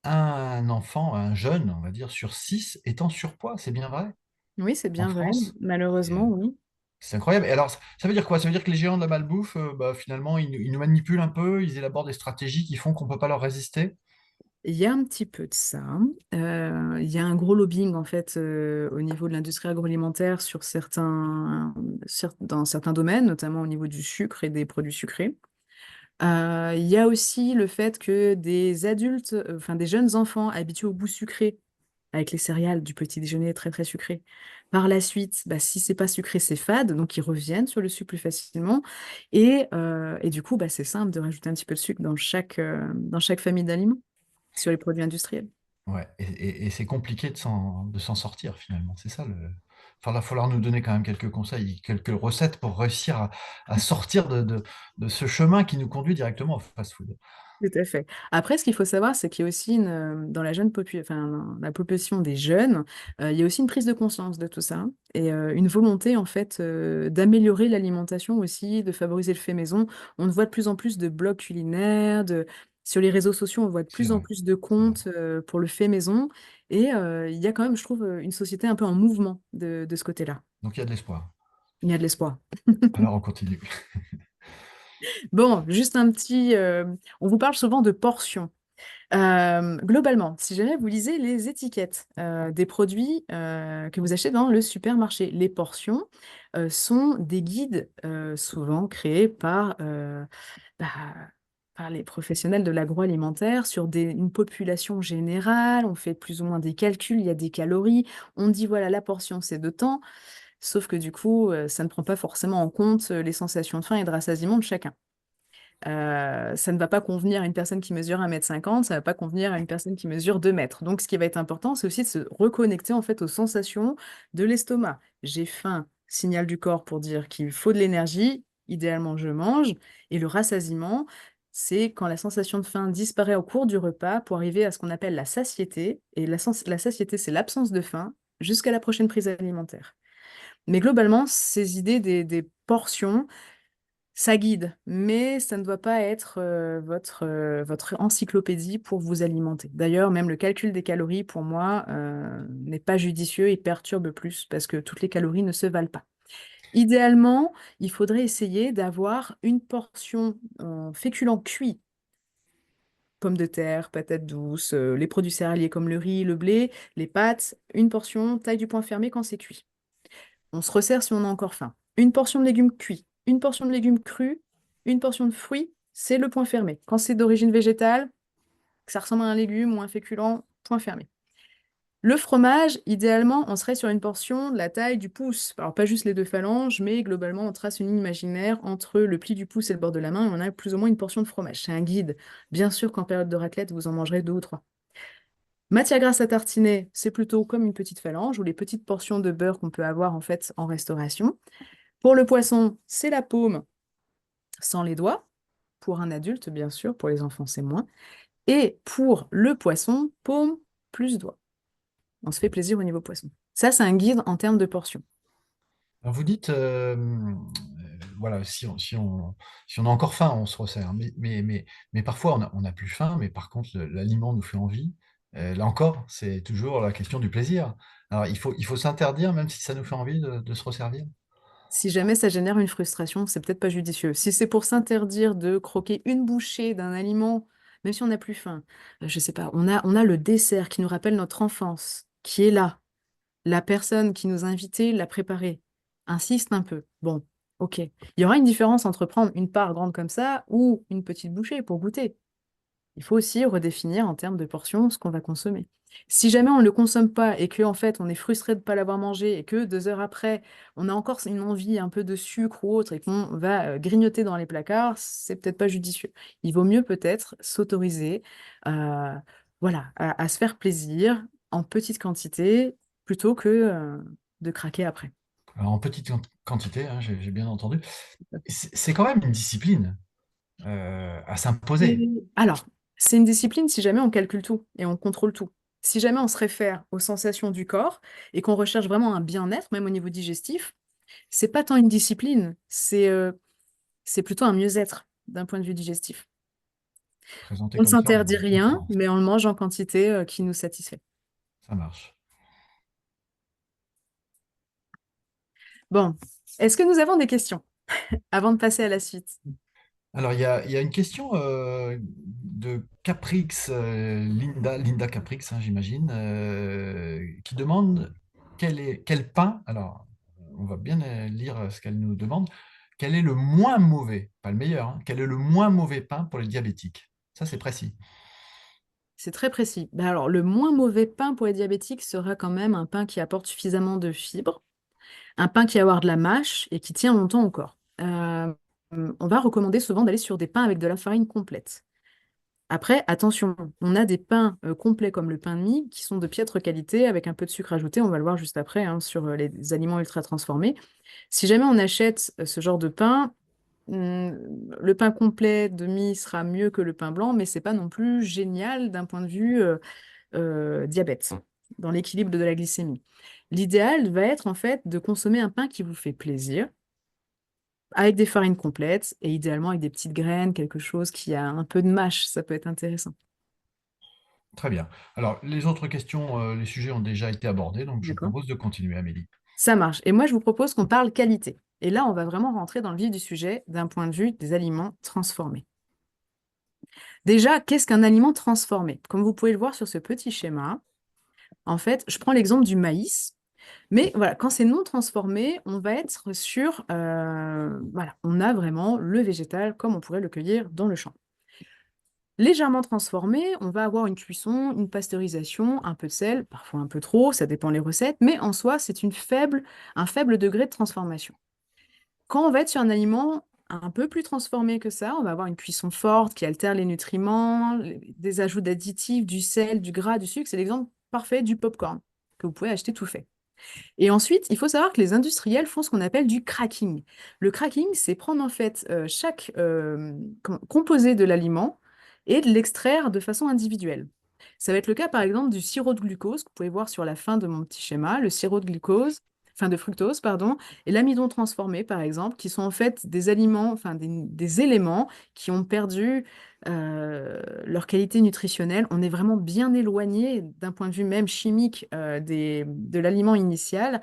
Un enfant, un jeune, on va dire, sur 6 est en surpoids, c'est bien vrai, Oui, c'est en bien vrai. France. Et, Malheureusement, oui. c'est incroyable. Et alors, ça veut dire quoi? Ça veut dire que les géants de la malbouffe, bah, finalement, ils nous manipulent un peu, ils élaborent des stratégies qui font qu'on ne peut pas leur résister. Il y a un petit peu de ça. Il y a un gros lobbying en fait au niveau de l'industrie agroalimentaire dans certains domaines, notamment au niveau du sucre et des produits sucrés. Il y a aussi le fait que des adultes, enfin des jeunes enfants habitués au goût sucré avec les céréales du petit déjeuner très très sucré. Par la suite, bah, si c'est pas sucré, c'est fade, donc ils reviennent sur le sucre plus facilement. Et du coup, bah, c'est simple de rajouter un petit peu de sucre dans chaque famille d'aliments sur les produits industriels. Ouais, et c'est compliqué de s'en sortir finalement. C'est ça le. Enfin, il va falloir nous donner quand même quelques conseils, quelques recettes pour réussir à sortir de ce chemin qui nous conduit directement au fast-food. Tout à fait. Après, ce qu'il faut savoir, c'est qu'il y a aussi dans la enfin, dans la population des jeunes, il y a aussi une prise de conscience de tout ça et une volonté en fait d'améliorer l'alimentation aussi, de favoriser le fait maison. On voit de plus en plus de blogs culinaires, sur les réseaux sociaux, on voit de C'est plus en vrai, plus de c'est vrai. comptes pour le fait maison et il y a quand même, je trouve, une société un peu en mouvement de ce côté-là. Donc il y a de l'espoir. Il y a de l'espoir. Alors on continue. Bon, juste un petit. On vous parle souvent de portions. Globalement, si jamais vous lisez les étiquettes des produits que vous achetez dans le supermarché, les portions sont des guides souvent créés bah, par les professionnels de l'agroalimentaire sur une population générale. On fait plus ou moins des calculs, il y a des calories. On dit voilà, la portion c'est de temps, sauf que du coup, ça ne prend pas forcément en compte les sensations de faim et de rassasiement de chacun. Ça ne va pas convenir à une personne qui mesure 1,50 m, ça ne va pas convenir à une personne qui mesure 2 mètres. Donc, ce qui va être important, c'est aussi de se reconnecter en fait aux sensations de l'estomac. J'ai faim, signal du corps pour dire qu'il faut de l'énergie, idéalement je mange. Et le rassasiement, c'est quand la sensation de faim disparaît au cours du repas pour arriver à ce qu'on appelle la satiété. Et la satiété, c'est l'absence de faim jusqu'à la prochaine prise alimentaire. Mais globalement, ces idées des portions, ça guide, mais ça ne doit pas être votre encyclopédie pour vous alimenter. D'ailleurs, même le calcul des calories, pour moi, n'est pas judicieux et perturbe plus parce que toutes les calories ne se valent pas. Idéalement, il faudrait essayer d'avoir une portion en féculents cuits, pommes de terre, patates douces, les produits céréaliers comme le riz, le blé, les pâtes, une portion, taille du poing fermé quand c'est cuit. On se resserre si on a encore faim. Une portion de légumes cuits, une portion de légumes crus, une portion de fruits, c'est le point fermé. Quand c'est d'origine végétale, que ça ressemble à un légume ou un féculent, point fermé. Le fromage, idéalement, on serait sur une portion de la taille du pouce. Alors, pas juste les deux phalanges, mais globalement, on trace une ligne imaginaire entre le pli du pouce et le bord de la main, et on a plus ou moins une portion de fromage. C'est un guide. Bien sûr qu'en période de raclette, vous en mangerez deux ou trois. Matière grasse à tartiner, c'est plutôt comme une petite phalange ou les petites portions de beurre qu'on peut avoir en fait en restauration. Pour le poisson, c'est la paume sans les doigts. Pour un adulte, bien sûr, pour les enfants, c'est moins. Et pour le poisson, paume plus doigts. On se fait plaisir au niveau poisson. Ça, c'est un guide en termes de portions. Alors vous dites, voilà, si on a encore faim, on se resserre. Mais parfois, on n'a plus faim, mais par contre, l'aliment nous fait envie. Là encore, c'est toujours la question du plaisir. Alors, il faut s'interdire, même si ça nous fait envie de se resservir. Si jamais ça génère une frustration, c'est peut-être pas judicieux. Si c'est pour s'interdire de croquer une bouchée d'un aliment, même si on n'a plus faim, je sais pas, on a le dessert qui nous rappelle notre enfance, qui est là. La personne qui nous a invités l'a préparé. Insiste un peu. Bon, ok. Il y aura une différence entre prendre une part grande comme ça ou une petite bouchée pour goûter. Il faut aussi redéfinir en termes de portions ce qu'on va consommer. Si jamais on ne le consomme pas et que en fait on est frustré de ne pas l'avoir mangé et que 2 heures après on a encore une envie un peu de sucre ou autre et qu'on va grignoter dans les placards, c'est peut-être pas judicieux. Il vaut mieux peut-être s'autoriser euh, voilà, à se faire plaisir en petite quantité plutôt que de craquer après. Alors, en petite quantité, hein, j'ai bien entendu. C'est quand même une discipline à s'imposer. Alors, c'est une discipline si jamais on calcule tout et on contrôle tout. Si jamais on se réfère aux sensations du corps et qu'on recherche vraiment un bien-être, même au niveau digestif, c'est pas tant une discipline, c'est plutôt un mieux-être d'un point de vue digestif. Présenté On ne comme ça, s'interdit on rien, comprend. mais on le mange en quantité qui nous satisfait. Ça marche. Bon, est-ce que nous avons des questions avant de passer à la suite? Alors, il y a une question de Caprix, Linda Caprix, hein, j'imagine, qui demande quel pain, alors on va bien lire ce qu'elle nous demande, quel est le moins mauvais, pas le meilleur, hein, quel est le moins mauvais pain pour les diabétiques? Ça, c'est précis. C'est très précis. Ben alors, le moins mauvais pain pour les diabétiques sera quand même un pain qui apporte suffisamment de fibres, un pain qui va avoir de la mâche et qui tient longtemps au corps. On va recommander souvent d'aller sur des pains avec de la farine complète. Après, attention, on a des pains complets comme le pain de mie qui sont de piètre qualité avec un peu de sucre ajouté. On va le voir juste après hein, sur les aliments ultra transformés. Si jamais on achète ce genre de pain, le pain complet de mie sera mieux que le pain blanc, mais c'est pas non plus génial d'un point de vue diabète, dans l'équilibre de la glycémie. L'idéal va être en fait de consommer un pain qui vous fait plaisir, avec des farines complètes et idéalement avec des petites graines, quelque chose qui a un peu de mâche, ça peut être intéressant. Très bien. Alors, les autres questions, les sujets ont déjà été abordés, donc je D'accord. propose de continuer, Amélie. Ça marche. Et moi, je vous propose qu'on parle qualité. Et là, on va vraiment rentrer dans le vif du sujet d'un point de vue des aliments transformés. Déjà, qu'est-ce qu'un aliment transformé? Comme vous pouvez le voir sur ce petit schéma, en fait, je prends l'exemple du maïs. Mais voilà, quand c'est non transformé, on va être sur, voilà, on a vraiment le végétal comme on pourrait le cueillir dans le champ. Légèrement transformé, on va avoir une cuisson, une pasteurisation, un peu de sel, parfois un peu trop, ça dépend les recettes, mais en soi, c'est un faible degré de transformation. Quand on va être sur un aliment un peu plus transformé que ça, on va avoir une cuisson forte qui altère les nutriments, des ajouts d'additifs, du sel, du gras, du sucre. C'est l'exemple parfait du popcorn que vous pouvez acheter tout fait. Et ensuite, il faut savoir que les industriels font ce qu'on appelle du cracking. Le cracking, c'est prendre en fait chaque composé de l'aliment et de l'extraire de façon individuelle. Ça va être le cas par exemple du sirop de glucose, que vous pouvez voir sur la fin de mon petit schéma, le sirop de glucose, enfin de fructose, pardon, et l'amidon transformé par exemple, qui sont en fait des aliments, enfin des éléments qui ont perdu leur qualité nutritionnelle. On est vraiment bien éloigné d'un point de vue même chimique de l'aliment initial.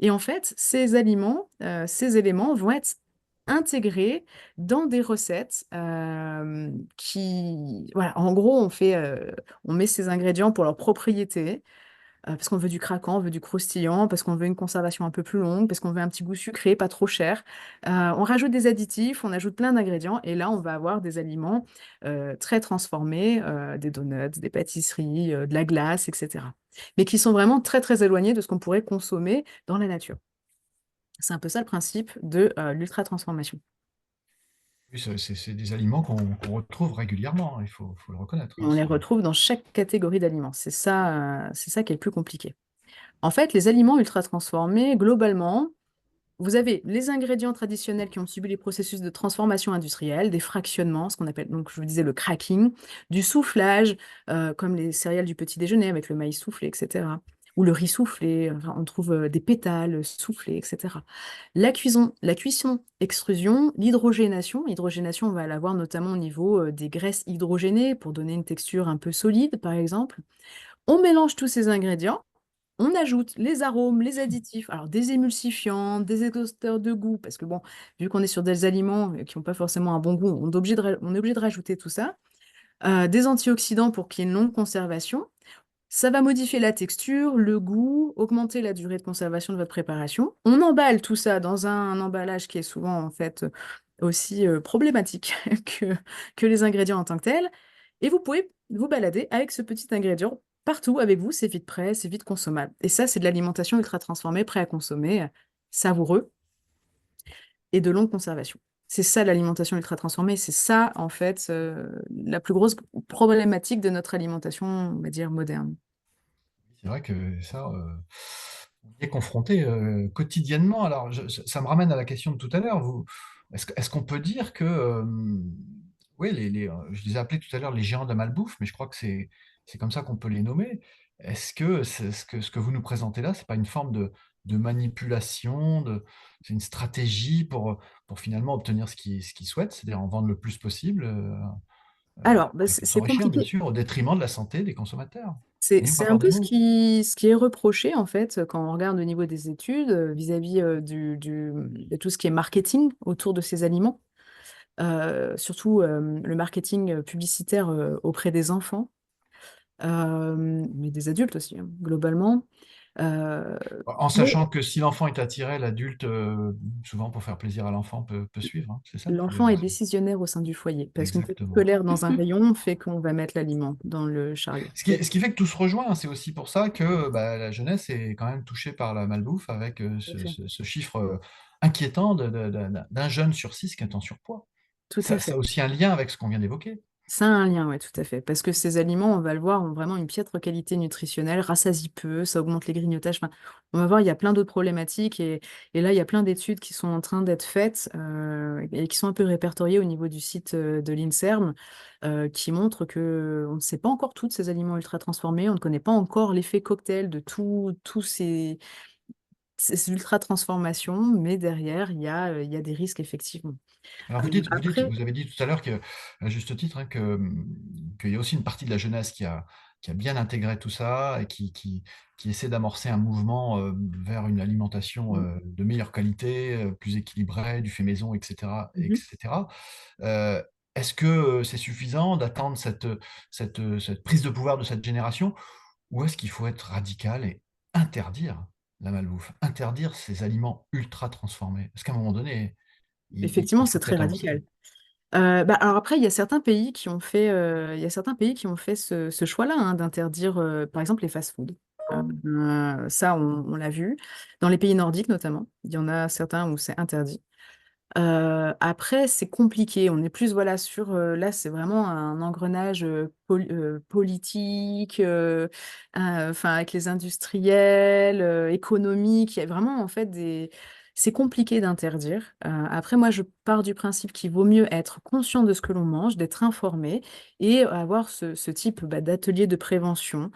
Et en fait, ces aliments, ces éléments vont être intégrés dans des recettes qui, voilà, en gros, on met ces ingrédients pour leurs propriétés, parce qu'on veut du craquant, on veut du croustillant, parce qu'on veut une conservation un peu plus longue, parce qu'on veut un petit goût sucré, pas trop cher. On rajoute des additifs, on ajoute plein d'ingrédients, et là, on va avoir des aliments très transformés, des donuts, des pâtisseries, de la glace, etc. Mais qui sont vraiment très, très éloignés de ce qu'on pourrait consommer dans la nature. C'est un peu ça le principe de l'ultra-transformation. Oui, c'est des aliments qu'on retrouve régulièrement, hein, faut le reconnaître, Et hein, on les retrouve dans chaque catégorie d'aliments. C'est ça qui est le plus compliqué. En fait, les aliments ultra-transformés, globalement, vous avez les ingrédients traditionnels qui ont subi les processus de transformation industrielle, des fractionnements, ce qu'on appelle, donc je vous disais, le cracking, du soufflage, comme les céréales du petit déjeuner avec le maïs soufflé, etc. Ou le riz soufflé, enfin, on trouve des pétales soufflés, etc. La cuisson, extrusion, l'hydrogénation. Hydrogénation, on va l'avoir notamment au niveau des graisses hydrogénées pour donner une texture un peu solide, par exemple. On mélange tous ces ingrédients, on ajoute les arômes, les additifs, alors des émulsifiants, des exhausteurs de goût, parce que bon, vu qu'on est sur des aliments qui n'ont pas forcément un bon goût, on est obligé de rajouter tout ça. Des antioxydants pour qu'il y ait une longue conservation. Ça va modifier la texture, le goût, augmenter la durée de conservation de votre préparation. On emballe tout ça dans un emballage qui est souvent en fait aussi problématique que les ingrédients en tant que tels. Et vous pouvez vous balader avec ce petit ingrédient partout avec vous. C'est vite prêt, c'est vite consommable. Et ça, c'est de l'alimentation ultra transformée, prêt à consommer, savoureux et de longue conservation. C'est ça l'alimentation ultra transformée. C'est ça, en fait, la plus grosse problématique de notre alimentation, on va dire, moderne. C'est vrai que ça, on y est confronté quotidiennement. Alors, ça me ramène à la question de tout à l'heure. Est-ce qu'on peut dire que, oui, je les ai appelés tout à l'heure les géants de la malbouffe, mais je crois que c'est comme ça qu'on peut les nommer. Est-ce que ce que vous nous présentez là, c'est pas une forme de manipulation, c'est une stratégie pour finalement obtenir ce qu'ils souhaitent, c'est-à-dire en vendre le plus possible, Alors, bah, et pour c'est s'enrichir, bien compliqué. sûr, au détriment de la santé des consommateurs. N'ayons C'est pas un peur des peu mots. ce qui est reproché, en fait, quand on regarde au niveau des études vis-à-vis de tout ce qui est marketing autour de ces aliments. Surtout le marketing publicitaire auprès des enfants, mais des adultes aussi, hein, globalement. Euh, En mais sachant que si l'enfant est attiré, l'adulte, souvent pour faire plaisir à l'enfant, peut suivre, hein. C'est ça? l'enfant est décisionnaire au sein du foyer, parce qu'une petite Exactement. colère dans un rayon fait qu'on va mettre l'aliment dans le chariot. Ce qui fait que tout se rejoint, hein. C'est aussi pour ça que bah, la jeunesse est quand même touchée par la malbouffe avec Tout à fait. ce chiffre inquiétant d'un jeune sur six qui est en surpoids. Tout à Ça fait. a aussi un lien avec ce qu'on vient d'évoquer. Ça a un lien, ouais, tout à fait. Parce que ces aliments, on va le voir, ont vraiment une piètre qualité nutritionnelle, rassasient peu, ça augmente les grignotages. Enfin, on va voir, il y a plein d'autres problématiques. Et là, il y a plein d'études qui sont en train d'être faites et qui sont un peu répertoriées au niveau du site de l'INSERM, qui montrent que on ne sait pas encore tous ces aliments ultra transformés, on ne connaît pas encore l'effet cocktail de tous ces ultra transformations, mais derrière, il y a des risques, effectivement. Alors Après, vous avez dit tout à l'heure que, à juste titre, hein, qu'il y a aussi une partie de la jeunesse qui a bien intégré tout ça et qui essaie d'amorcer un mouvement vers une alimentation de meilleure qualité, plus équilibrée, du fait maison, etc., mhm. etc. Euh, Est-ce que c'est suffisant d'attendre cette prise de pouvoir de cette génération ou est-ce qu'il faut être radical et interdire la malbouffe, interdire ces aliments ultra transformés? Est-ce qu'à un moment donné, Effectivement, il c'est faut très peut-être avancer? radical. Bah, alors après, il y a certains pays qui ont fait, il y a certains pays qui ont fait ce choix-là, hein, d'interdire, par exemple, les fast-foods. Ça, on l'a vu. Dans les pays nordiques, notamment, il y en a certains où c'est interdit. Après, c'est compliqué. On est plus, voilà, sur, là, c'est vraiment un engrenage politique, enfin, avec les industriels, économiques. Il y a vraiment, en fait, des... C'est compliqué d'interdire. Après, moi, je pars du principe qu'il vaut mieux être conscient de ce que l'on mange, d'être informé et avoir ce type bah, d'atelier de prévention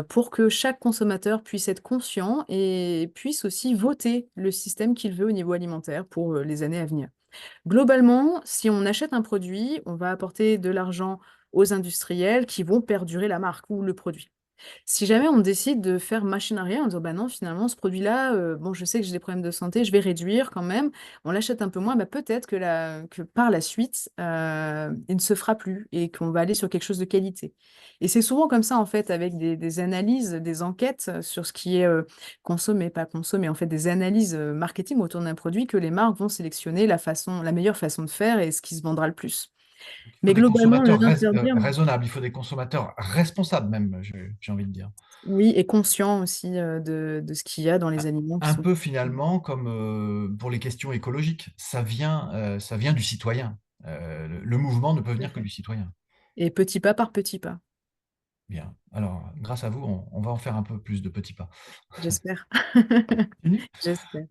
pour que chaque consommateur puisse être conscient et puisse aussi voter le système qu'il veut au niveau alimentaire pour les années à venir. Globalement, si on achète un produit, on va apporter de l'argent aux industriels qui vont perdurer la marque ou le produit. Si jamais on décide de faire machine arrière en disant bah non, finalement, ce produit-là, bon, je sais que j'ai des problèmes de santé, je vais réduire quand même, on l'achète un peu moins, bah, peut-être que par la suite, il ne se fera plus et qu'on va aller sur quelque chose de qualité. Et c'est souvent comme ça, en fait, avec des analyses, des enquêtes sur ce qui est consommé, pas consommé, en fait, des analyses marketing autour d'un produit que les marques vont sélectionner la meilleure façon de faire et ce qui se vendra le plus. Il faut Mais des globalement, consommateurs l'interdire, raisonnables, il faut des consommateurs responsables même, j'ai envie de dire. oui, et conscient aussi de ce qu'il y a dans les Un aliments qui un sont... peu finalement comme pour les questions écologiques, ça vient du citoyen. Le mouvement ne peut Tout à venir que fait. du citoyen. Et petit pas par petit pas, Bien. Alors, grâce à vous, on va en faire un peu plus de petits pas. j'espère. Continue. J'espère.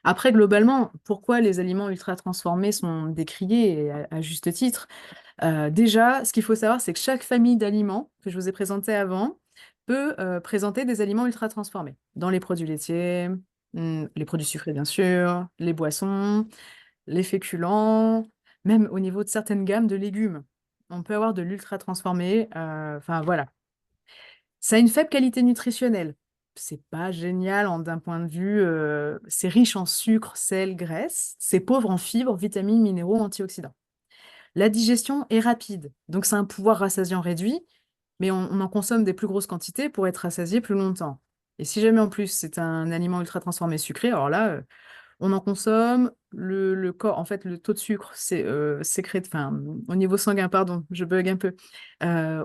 Après, globalement, pourquoi les aliments ultra transformés sont décriés et à juste titre? Déjà, ce qu'il faut savoir, c'est que chaque famille d'aliments que je vous ai présenté avant peut présenter des aliments ultra transformés. Dans les produits laitiers, les produits sucrés, bien sûr, les boissons, les féculents, même au niveau de certaines gammes de légumes. On peut avoir de l'ultra transformé. Enfin, voilà. Ça a une faible qualité nutritionnelle. C'est pas génial d'un point de vue. C'est riche en sucre, sel, graisse. C'est pauvre en fibres, vitamines, minéraux, antioxydants. La digestion est rapide, donc c'est un pouvoir rassasiant réduit, mais on en consomme des plus grosses quantités pour être rassasié plus longtemps. Et si jamais en plus c'est un aliment ultra transformé sucré, alors là, on en consomme, le corps, en fait, le taux de sucre c'est, sécrète, enfin, au niveau sanguin, pardon, je bug un peu,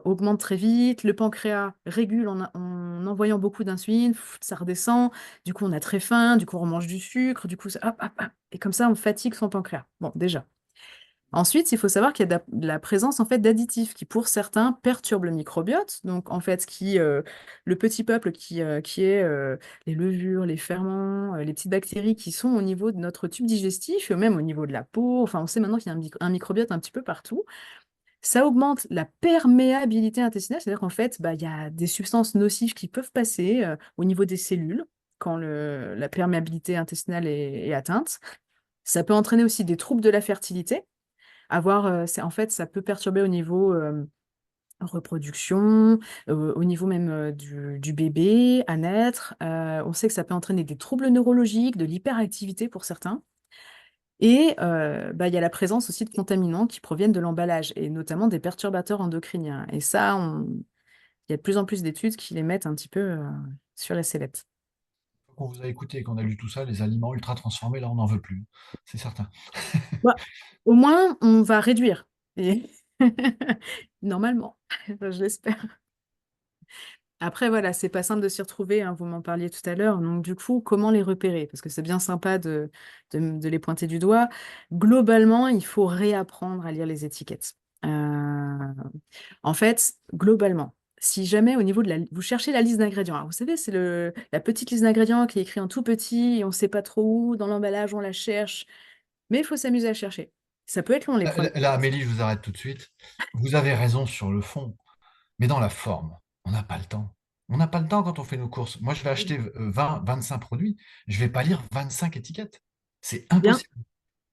augmente très vite. Le pancréas régule en envoyant beaucoup d'insuline, ça redescend. Du coup, on a très faim, du coup, on mange du sucre, du coup, hop, hop, hop. Et comme ça, on fatigue son pancréas. Bon, déjà. Ensuite, il faut savoir qu'il y a de la présence en fait d'additifs qui, pour certains, perturbent le microbiote. Donc, en fait, le petit peuple qui est les levures, les ferments, les petites bactéries qui sont au niveau de notre tube digestif, même au niveau de la peau. Enfin, on sait maintenant qu'il y a un microbiote un petit peu partout. Ça augmente la perméabilité intestinale, c'est-à-dire qu'en fait, bah, il y a des substances nocives qui peuvent passer au niveau des cellules quand la perméabilité intestinale est atteinte. Ça peut entraîner aussi des troubles de la fertilité en fait, ça peut perturber au niveau reproduction, au niveau même du bébé à naître. On sait que ça peut entraîner des troubles neurologiques, de l'hyperactivité pour certains. Et bah, il y a la présence aussi de contaminants qui proviennent de l'emballage, et notamment des perturbateurs endocriniens. Et ça, Il y a de plus en plus d'études qui les mettent un petit peu sur la sellette. Qu'on vous a écouté et qu'on a lu tout ça, les aliments ultra transformés, là, on n'en veut plus. C'est certain. Bah, au moins, on va réduire. Et normalement, enfin, je l'espère. Après, voilà, c'est pas simple de s'y retrouver, hein, vous m'en parliez tout à l'heure. Donc, du coup, comment les repérer? Parce que c'est bien sympa de les pointer du doigt. Globalement, il faut réapprendre à lire les étiquettes. En fait, globalement, si jamais au niveau de vous cherchez la liste d'ingrédients, alors vous savez, c'est la petite liste d'ingrédients qui est écrite en tout petit et on ne sait pas trop où, dans l'emballage, on la cherche, mais il faut s'amuser à chercher. Ça peut être long, les premiers. Là, Amélie, je vous arrête tout de suite. Vous avez raison sur le fond, mais dans la forme, on n'a pas le temps. On n'a pas le temps quand on fait nos courses. Moi, je vais acheter 20, 25 produits. Je ne vais pas lire 25 étiquettes. C'est Bien, impossible.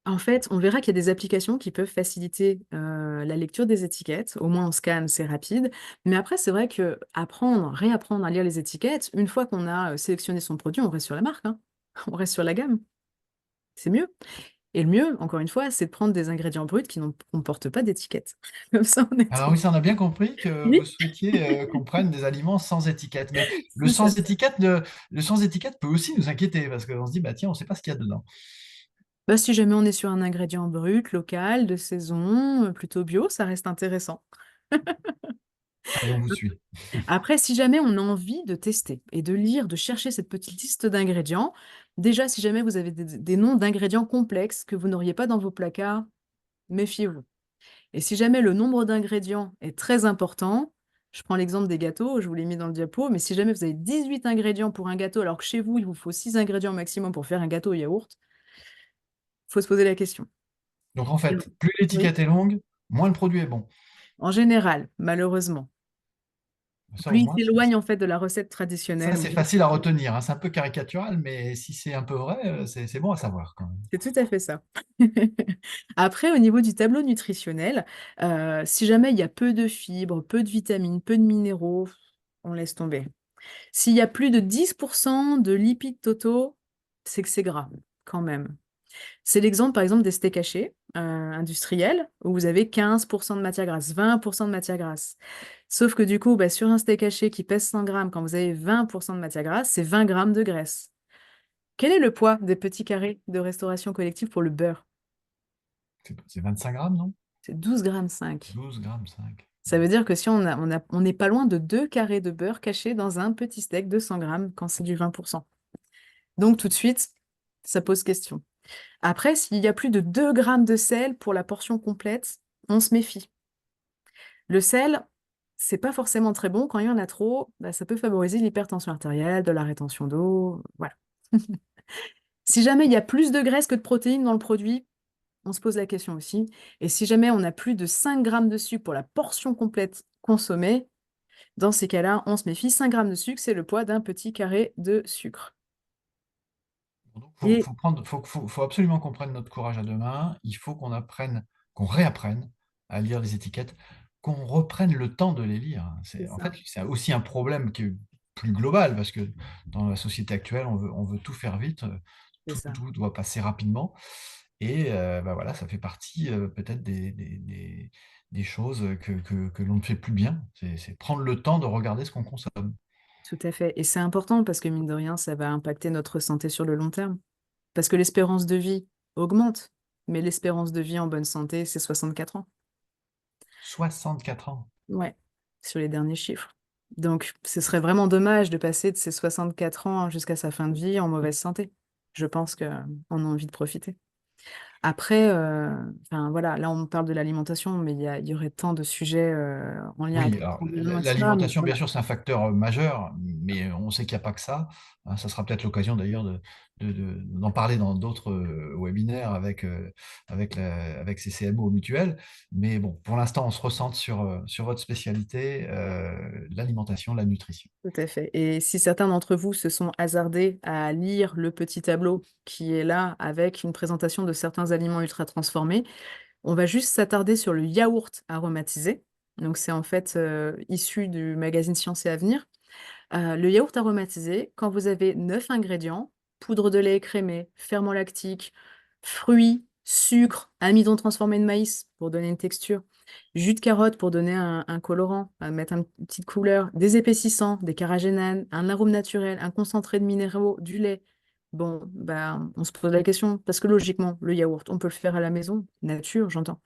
en fait, on verra qu'il y a des applications qui peuvent faciliter la lecture des étiquettes. Au moins, on scanne, c'est rapide. Mais après, c'est vrai que apprendre, réapprendre à lire les étiquettes, une fois qu'on a sélectionné son produit, on reste sur la marque, hein. On reste sur la gamme. C'est mieux. Et le mieux, encore une fois, c'est de prendre des ingrédients bruts qui ne comportent pas d'étiquette. Comme ça, on est Alors oui, tranquille. ça, on a bien compris que vous Oui, souhaitiez qu'on prenne des aliments sans étiquette. Mais le c'est ça. sans étiquette, le sans étiquette peut aussi nous inquiéter parce qu'on se dit, bah tiens, on ne sait pas ce qu'il y a dedans. Bah, si jamais on est sur un ingrédient brut, local, de saison, plutôt bio, ça reste intéressant. Allez, on vous suit. Après, si jamais on a envie de tester et de lire, de chercher cette petite liste d'ingrédients, déjà, si jamais vous avez des noms d'ingrédients complexes que vous n'auriez pas dans vos placards, méfiez-vous. Et si jamais le nombre d'ingrédients est très important, je prends l'exemple des gâteaux, je vous l'ai mis dans le diapo, mais si jamais vous avez 18 ingrédients pour un gâteau, alors que chez vous, il vous faut 6 ingrédients maximum pour faire un gâteau au yaourt, il faut se poser la question. Donc en Et- fait, plus Oui. l'étiquette est longue, moins le produit est bon. En général, malheureusement. Ça, au Plus il moins, s'éloigne en fait de la recette ça, traditionnelle, c'est moins facile à retenir, hein. C'est un peu caricatural, mais si c'est un peu vrai, c'est bon à savoir quand même. c'est tout à fait ça. Après, au niveau du tableau nutritionnel, si jamais il y a peu de fibres, peu de vitamines, peu de minéraux, on laisse tomber. S'il y a plus de 10% de lipides totaux, c'est que c'est gras, quand même. C'est l'exemple, par exemple, des steaks hachés industriels, où vous avez 15% de matière grasse, 20% de matière grasse. Sauf que du coup, bah, sur un steak haché qui pèse 100 grammes, quand vous avez 20% de matière grasse, c'est 20 grammes de graisse. Quel est le poids des petits carrés de restauration collective pour le beurre? C'est 25 grammes, non? C'est 12,5 grammes. 12 grammes 5. Ça veut dire que si on n'est pas loin de 2 carrés de beurre cachés dans un petit steak de 100 grammes quand c'est du 20%. Donc tout de suite, ça pose question. Après, s'il y a plus de 2 grammes de sel pour la portion complète, on se méfie. Le sel, c'est pas forcément très bon. Quand il y en a trop, bah, ça peut favoriser l'hypertension artérielle, de la rétention d'eau. Voilà. Si jamais il y a plus de graisse que de protéines dans le produit, on se pose la question aussi. Et si jamais on a plus de 5 grammes de sucre pour la portion complète consommée, dans ces cas-là, on se méfie. 5 grammes de sucre, c'est le poids d'un petit carré de sucre. Donc, Et faut absolument qu'on prenne notre courage à deux mains. Il faut qu'on apprenne, qu'on réapprenne à lire les étiquettes, qu'on reprenne le temps de les lire. c'est En ça, fait, c'est aussi un problème qui est plus global parce que dans la société actuelle, on veut tout faire vite, c'est ça. tout doit passer rapidement. Et bah voilà, ça fait partie peut-être des choses que l'on ne fait plus bien. C'est prendre le temps de regarder ce qu'on consomme. Tout à fait. Et c'est important parce que mine de rien, ça va impacter notre santé sur le long terme. Parce que l'espérance de vie augmente, mais l'espérance de vie en bonne santé, c'est 64 ans. 64 ans. Ouais, sur les derniers chiffres. Donc, ce serait vraiment dommage de passer de ces 64 ans jusqu'à sa fin de vie en mauvaise santé. Je pense qu'on a envie de profiter. Après, enfin, voilà, là, on parle de l'alimentation, mais il y aurait tant de sujets en lien avec Oui, alors l'environnement, etc. Mais l'alimentation, bien voilà, sûr, c'est un facteur majeur, mais on sait qu'il n'y a pas que ça. Hein. Ça sera peut-être l'occasion d'ailleurs d'en parler dans d'autres webinaires avec ces CMO mutuels. Mais bon, pour l'instant, on se recentre sur votre spécialité, l'alimentation, la nutrition. tout à fait. Et si certains d'entre vous se sont hasardés à lire le petit tableau qui est là avec une présentation de certains aliments ultra transformés, on va juste s'attarder sur le yaourt aromatisé. Donc, c'est en fait issu du magazine Science et Avenir. Le yaourt aromatisé, quand vous avez 9 ingrédients, poudre de lait écrémé, ferment lactique, fruits, Sucre, amidon transformé de maïs pour donner une texture, jus de carotte pour donner un colorant, mettre une petite couleur, des épaississants, des carragénanes, un arôme naturel, un concentré de minéraux, du lait. Bon, bah, on se pose la question, parce que logiquement, le yaourt, on peut le faire à la maison, nature, j'entends.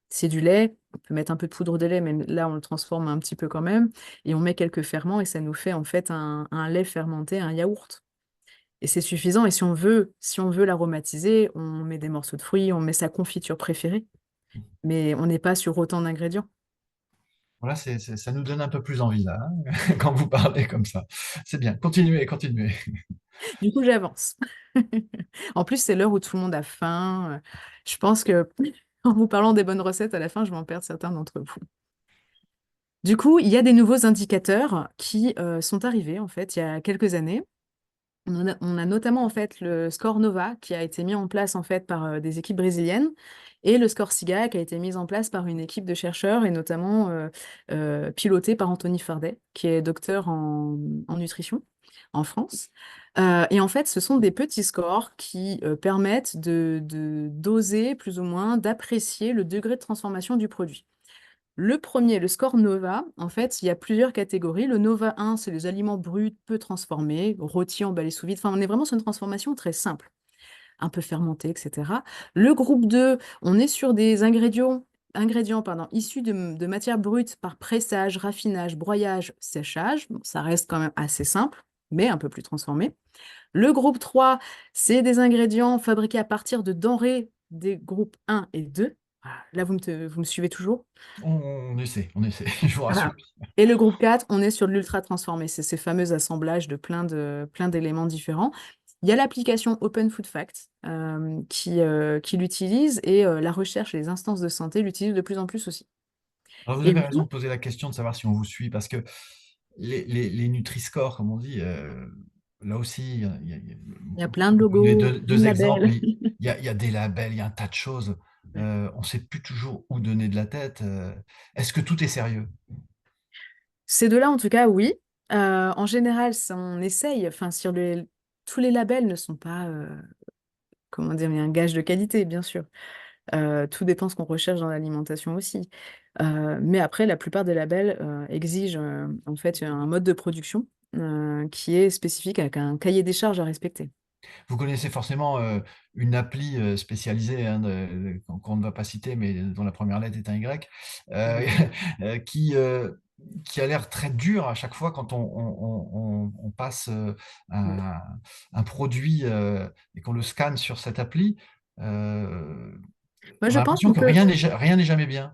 C'est du lait, on peut mettre un peu de poudre de lait, mais là, on le transforme un petit peu quand même, et on met quelques ferments, et ça nous fait en fait un lait fermenté, un yaourt. Et c'est suffisant. Et si on veut l'aromatiser, on met des morceaux de fruits, on met sa confiture préférée. Mais on n'est pas sur autant d'ingrédients. Voilà, ça nous donne un peu plus envie là, hein, quand vous parlez comme ça. C'est bien. Continuez, continuez. Du coup, j'avance. En plus, c'est l'heure où tout le monde a faim. Je pense que en vous parlant des bonnes recettes, à la fin, je vais en perdre certains d'entre vous. Du coup, il y a des nouveaux indicateurs qui sont arrivés en fait il y a quelques années. On a notamment en fait le score Nova qui a été mis en place en fait par des équipes brésiliennes et le score SIGA qui a été mis en place par une équipe de chercheurs et notamment pilotée par Anthony Fardet qui est docteur en nutrition en France. Et en fait, ce sont des petits scores qui permettent de doser plus ou moins, d'apprécier le degré de transformation du produit. Le premier, le score Nova, en fait, il y a plusieurs catégories. Le Nova 1, c'est les aliments bruts, peu transformés, rôtis, emballés sous vide. Enfin, on est vraiment sur une transformation très simple, un peu fermentée, etc. Le groupe 2, on est sur des ingrédients issus de matières brutes par pressage, raffinage, broyage, séchage. Bon, ça reste quand même assez simple, mais un peu plus transformé. Le groupe 3, c'est des ingrédients fabriqués à partir de denrées des groupes 1 et 2. Ah, là, vous me suivez toujours? On essaie, on essaie, je vous rassure. Voilà. Et le groupe 4, on est sur de l'ultra transformé. C'est ces fameux assemblages de plein d'éléments différents. Il y a l'application Open Food Facts qui l'utilise et la recherche et les instances de santé l'utilisent de plus en plus aussi. Alors, vous Et avez raison vous, de poser la question de savoir si on vous suit, parce que les Nutri-Score, comme on dit, là aussi, il y a plein de vous donnez logos, plein de deux exemples. labels. Il y a des labels, il y a un tas de choses. On ne sait plus toujours où donner de la tête. Est-ce que tout est sérieux? Ces deux-là, en tout cas, oui. En général, on essaye, enfin, tous les labels ne sont pas, comment dire, il y a un gage de qualité, bien sûr. Tout dépend ce qu'on recherche dans l'alimentation aussi. Mais après, la plupart des labels exigent en fait un mode de production qui est spécifique avec un cahier des charges à respecter. Vous connaissez forcément une appli spécialisée, hein, qu'on ne va pas citer, mais dont la première lettre est un Y, euh, Ouais. euh, qui, euh, qui a l'air très dur à chaque fois quand on passe Ouais. un produit et qu'on le scanne sur cette appli. euh, Moi, on a je pense l'impression qu'on que peut. rien n'est jamais bien.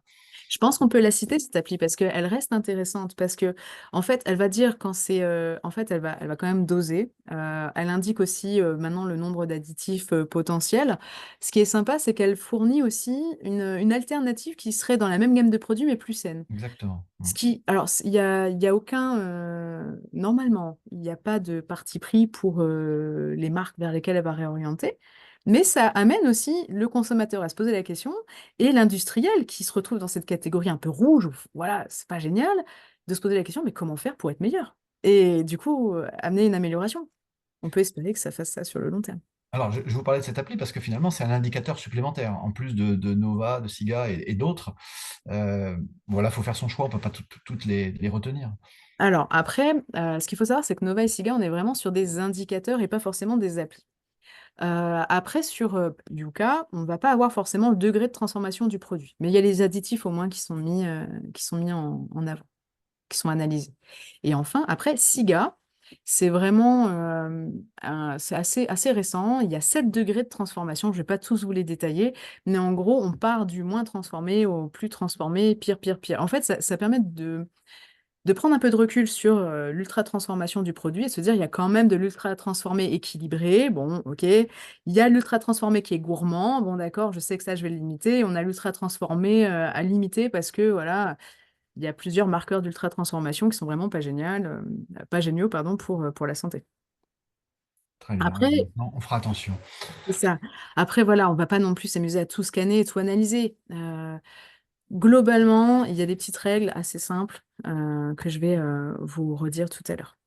Je pense qu'on peut la citer, cette appli, parce qu'elle reste intéressante, parce que, en fait, elle va dire quand c'est... en fait, elle va quand même doser. Elle indique aussi maintenant le nombre d'additifs potentiels. Ce qui est sympa, c'est qu'elle fournit aussi une alternative qui serait dans la même gamme de produits, mais plus saine. Exactement. Ce qui, alors, il y a aucun, normalement, il n'y a pas de parti pris pour les marques vers lesquelles elle va réorienter, mais ça amène aussi le consommateur à se poser la question et l'industriel qui se retrouve dans cette catégorie un peu rouge, où, voilà, c'est pas génial, de se poser la question, mais comment faire pour être meilleur? Et du coup, amener une amélioration. On peut espérer que ça fasse ça sur le long terme. Alors, je vous parlais de cette appli parce que finalement, c'est un indicateur supplémentaire, en plus de Nova, de Siga et d'autres. Euh, voilà, il faut faire son choix, on ne peut pas toutes les retenir. Alors, après, ce qu'il faut savoir, c'est que Nova et Siga, on est vraiment sur des indicateurs et pas forcément des applis. Après, sur Yuka, on ne va pas avoir forcément le degré de transformation du produit. Mais il y a les additifs au moins qui sont mis en avant, qui sont analysés. Et enfin, après, Siga, c'est vraiment c'est assez récent. Il y a 7 degrés de transformation. Je ne vais pas tous vous les détailler, mais en gros, on part du moins transformé au plus transformé, pire, pire, pire. En fait, ça permet de prendre un peu de recul sur l'ultra-transformation du produit et se dire, il y a quand même de l'ultra-transformé équilibré, bon, ok. Il y a l'ultra-transformé qui est gourmand, bon, d'accord, je sais que ça, je vais le limiter. On a l'ultra-transformé à limiter parce que, voilà, il y a plusieurs marqueurs d'ultra-transformation qui sont vraiment pas géniaux, pardon, pour la santé. Très bien. Après, Maintenant, on fera attention. c'est ça. Après, voilà, on va pas non plus s'amuser à tout scanner et tout analyser. Globalement, il y a des petites règles assez simples que je vais vous redire tout à l'heure.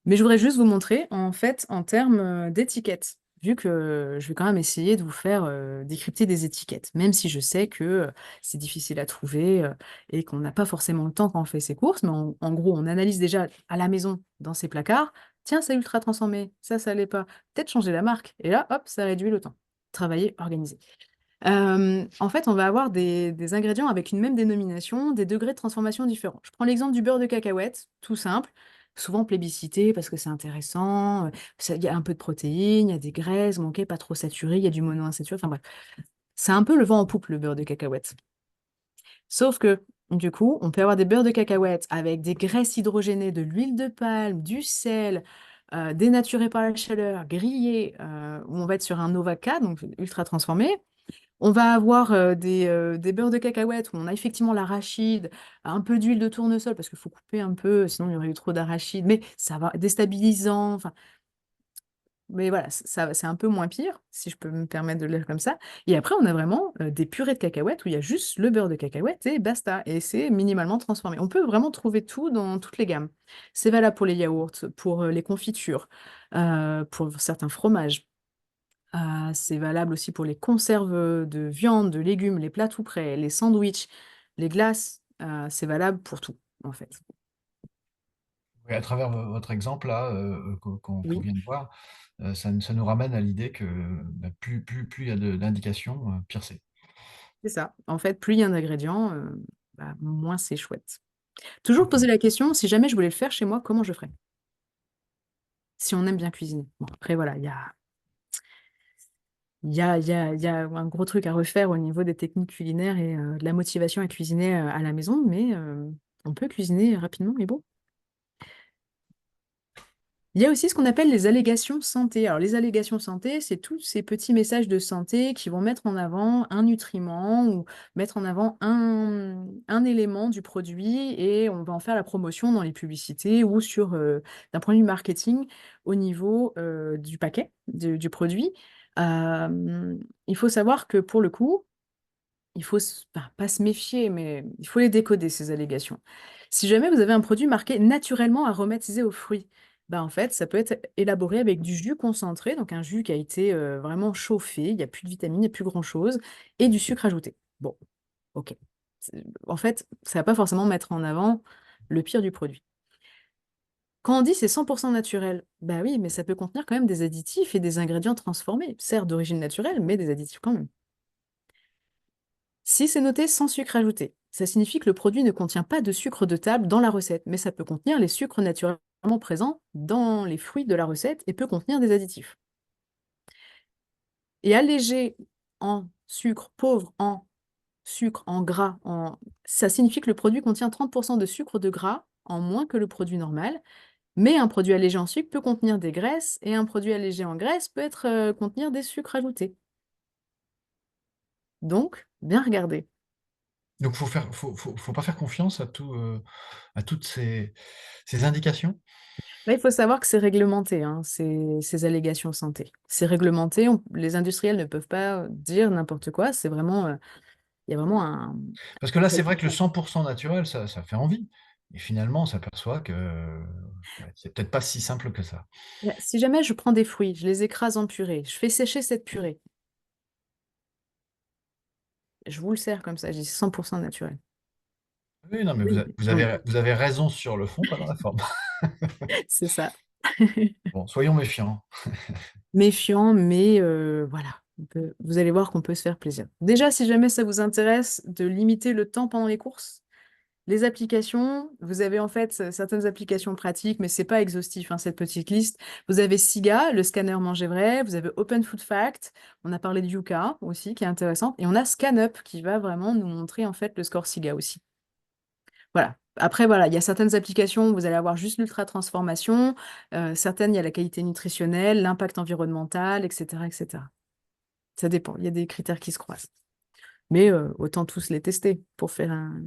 Mais je voudrais juste vous montrer, en fait, en termes d'étiquette. vu que je vais quand même essayer de vous faire décrypter des étiquettes, même si je sais que c'est difficile à trouver et qu'on n'a pas forcément le temps quand on fait ses courses, mais en gros, on analyse déjà à la maison dans ses placards. Tiens, c'est ultra transformé, ça l'est pas. Peut-être changer la marque. Et là, hop, ça réduit le temps. Travailler organisé. En fait, on va avoir des ingrédients avec une même dénomination, des degrés de transformation différents. Je prends l'exemple du beurre de cacahuète, tout simple, souvent plébiscité parce que c'est intéressant, il y a un peu de protéines, il y a des graisses, bon, ok, pas trop saturé, il y a du monoinsaturé, enfin bref. C'est un peu le vent en poupe, le beurre de cacahuète. Sauf que, du coup, on peut avoir des beurres de cacahuète avec des graisses hydrogénées, de l'huile de palme, du sel, dénaturés par la chaleur, grillés, où on va être sur un Nova K, donc ultra transformé. On va avoir des beurres de cacahuètes où on a effectivement l'arachide, un peu d'huile de tournesol parce qu'il faut couper un peu, sinon il y aurait eu trop d'arachide, mais ça va déstabilisant. Enfin, mais voilà, ça, c'est un peu moins pire, si je peux me permettre de le dire comme ça. Et après, on a vraiment des purées de cacahuètes où il y a juste le beurre de cacahuète et basta. Et c'est minimalement transformé. On peut vraiment trouver tout dans toutes les gammes. C'est valable pour les yaourts, pour les confitures, pour certains fromages. C'est valable aussi pour les conserves de viande, de légumes, les plats tout prêts, les sandwichs, les glaces. C'est valable pour tout, en fait. Et à travers votre exemple là, qu'on Oui, vient de voir, ça nous ramène à l'idée que bah, plus il y a d'indications, pire c'est. c'est ça. En fait, plus il y a d'ingrédients, bah, moins c'est chouette. Toujours Ok. poser la question, si jamais je voulais le faire chez moi, comment je ferais? Si on aime bien cuisiner. Bon, après, voilà, il y a un gros truc à refaire au niveau des techniques culinaires et de la motivation à cuisiner à la maison, mais on peut cuisiner rapidement et bon. Il y a aussi ce qu'on appelle les allégations santé. Alors, les allégations santé, c'est tous ces petits messages de santé qui vont mettre en avant un nutriment ou mettre en avant un élément du produit et on va en faire la promotion dans les publicités ou sur, d'un point de vue marketing au niveau du paquet du produit. Il faut savoir que pour le coup, il faut pas se méfier, mais il faut les décoder, ces allégations. Si jamais vous avez un produit marqué naturellement aromatisé aux fruits, bah en fait, ça peut être élaboré avec du jus concentré, donc un jus qui a été vraiment chauffé, il n'y a plus de vitamines, il n'y a plus grand-chose, et du sucre ajouté. Bon, ok. En fait, ça va pas forcément mettre en avant le pire du produit. Quand on dit c'est 100% naturel, bah oui, mais ça peut contenir quand même des additifs et des ingrédients transformés, certes d'origine naturelle, mais des additifs quand même. Si c'est noté sans sucre ajouté, ça signifie que le produit ne contient pas de sucre de table dans la recette, mais ça peut contenir les sucres naturellement présents dans les fruits de la recette et peut contenir des additifs. Et allégé en sucre, pauvre en sucre, en gras, ça signifie que le produit contient 30% de sucre de gras en moins que le produit normal, mais un produit allégé en sucre peut contenir des graisses et un produit allégé en graisse peut contenir des sucres ajoutés. Donc, bien regarder. Donc faut pas faire confiance à toutes ces indications. Là, il faut savoir que c'est réglementé, hein, ces allégations santé. C'est réglementé, les industriels ne peuvent pas dire n'importe quoi. C'est vraiment, il y a vraiment Parce que là, c'est vrai que le 100% naturel, ça fait envie. Et finalement, on s'aperçoit que ouais, c'est peut-être pas si simple que ça. Si jamais je prends des fruits, je les écrase en purée, je fais sécher cette purée, je vous le sers comme ça, je dis 100% naturel. Oui, non, mais Oui. Donc, vous avez raison sur le fond, pas dans la forme. c'est ça. Bon, soyons méfiants. Méfiant, mais voilà. Vous allez voir qu'on peut se faire plaisir. Déjà, si jamais ça vous intéresse de limiter le temps pendant les courses, les applications, vous avez en fait certaines applications pratiques, mais c'est pas exhaustif, hein, cette petite liste. Vous avez SIGA, le scanner Manger Vrai, vous avez Open Food Fact, on a parlé de Yuka aussi, qui est intéressant, et on a ScanUp qui va vraiment nous montrer en fait le score SIGA aussi. Voilà. Après, voilà, il y a certaines applications où vous allez avoir juste l'ultra transformation, certaines, il y a la qualité nutritionnelle, l'impact environnemental, etc., etc. Ça dépend, il y a des critères qui se croisent. Mais autant tous les tester pour faire un.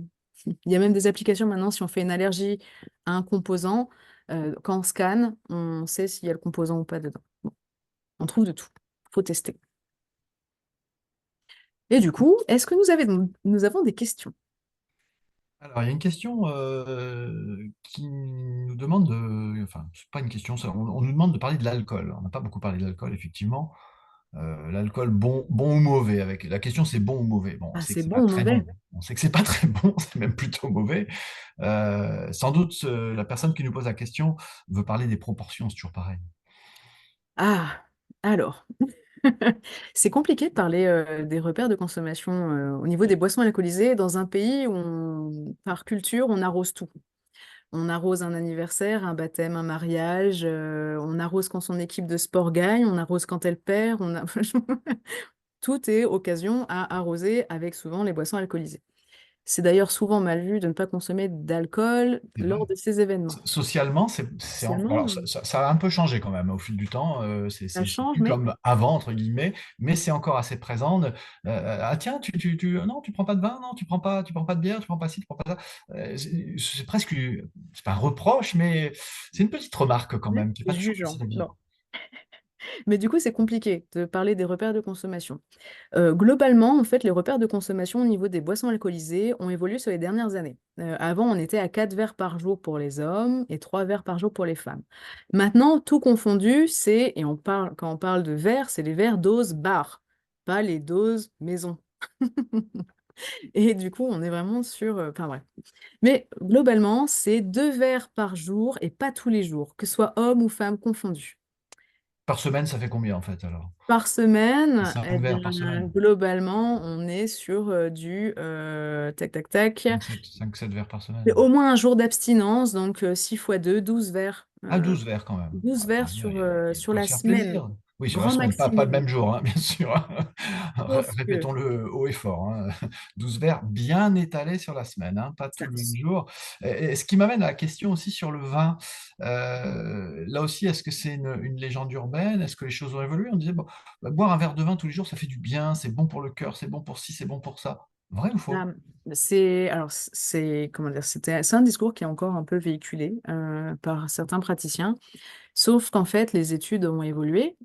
Il y a même des applications maintenant, si on fait une allergie à un composant, quand on scanne, on sait s'il y a le composant ou pas dedans. Bon, on trouve de tout. Faut tester. Et du coup, est-ce que nous avons des questions? Alors, il y a une question qui nous demande de... Enfin, c'est pas une question, on nous demande de parler de l'alcool. On n'a pas beaucoup parlé de l'alcool, effectivement. L'alcool, bon ou mauvais? La question, c'est bon ou mauvais. Bon, on Ah, sait que c'est c'est bon pas ou très mauvais? bon. On sait que c'est pas très bon, c'est même plutôt mauvais. Sans doute, la personne qui nous pose la question veut parler des proportions, c'est toujours pareil. Ah, alors, c'est compliqué de parler des repères de consommation au niveau des boissons alcoolisées dans un pays où, par culture, on arrose tout. On arrose un anniversaire, un baptême, un mariage, on arrose quand son équipe de sport gagne, on arrose quand elle perd, tout est occasion à arroser avec souvent les boissons alcoolisées. C'est d'ailleurs souvent mal vu de ne pas consommer d'alcool C'est vrai. lors de ces événements. Socialement, Socialement, alors, ça a un peu changé quand même au fil du temps. ça C'est change, plus mais comme avant, entre guillemets, mais c'est encore assez présent. Ah tiens, non, tu prends pas de vin, non, tu prends pas de bière, tu prends pas ci, tu prends pas ça. C'est presque, c'est pas un reproche, mais c'est une petite remarque quand même qui est c'est pas toujours jugeant. facile à Non. vivre. Mais du coup, c'est compliqué de parler des repères de consommation. Globalement, en fait, les repères de consommation au niveau des boissons alcoolisées ont évolué sur les dernières années. Avant, on était à 4 verres par jour pour les hommes et 3 verres par jour pour les femmes. Maintenant, tout confondu, quand on parle de verres, c'est les verres doses bar, pas les doses maison. Et du coup, on est vraiment sur... Enfin bref. Mais globalement, c'est 2 verres par jour et pas tous les jours, que ce soit homme ou femme confondu. Par semaine, ça fait combien en fait alors? Par semaine, Cinq eh bien, verres par semaine. globalement, on est sur du tac tac tac. 5 7 verres par C'est semaine. au moins un jour d'abstinence, donc 6 fois 2, 12 verres. Ah, 12 verres quand même. 12 Ah, quand verres même, il y a de sur quoi la se faire semaine, plaisir. Oui, sur la grand semaine, pas le maximum. même jour, hein, bien sûr. Sauf que, Répétons-le haut et fort, hein. 12 verres bien étalés sur la semaine, hein, pas tout ça, le même jour. Ce qui m'amène à la question aussi sur le vin. Là aussi, est-ce que c'est une légende urbaine? Est-ce que les choses ont évolué? On disait, bon, bah, boire un verre de vin tous les jours, ça fait du bien, c'est bon pour le cœur, c'est bon pour ci, c'est bon pour ça. Vrai ou faux? ah, comment dire, c'est un discours qui est encore un peu véhiculé par certains praticiens. Sauf qu'en fait, les études ont évolué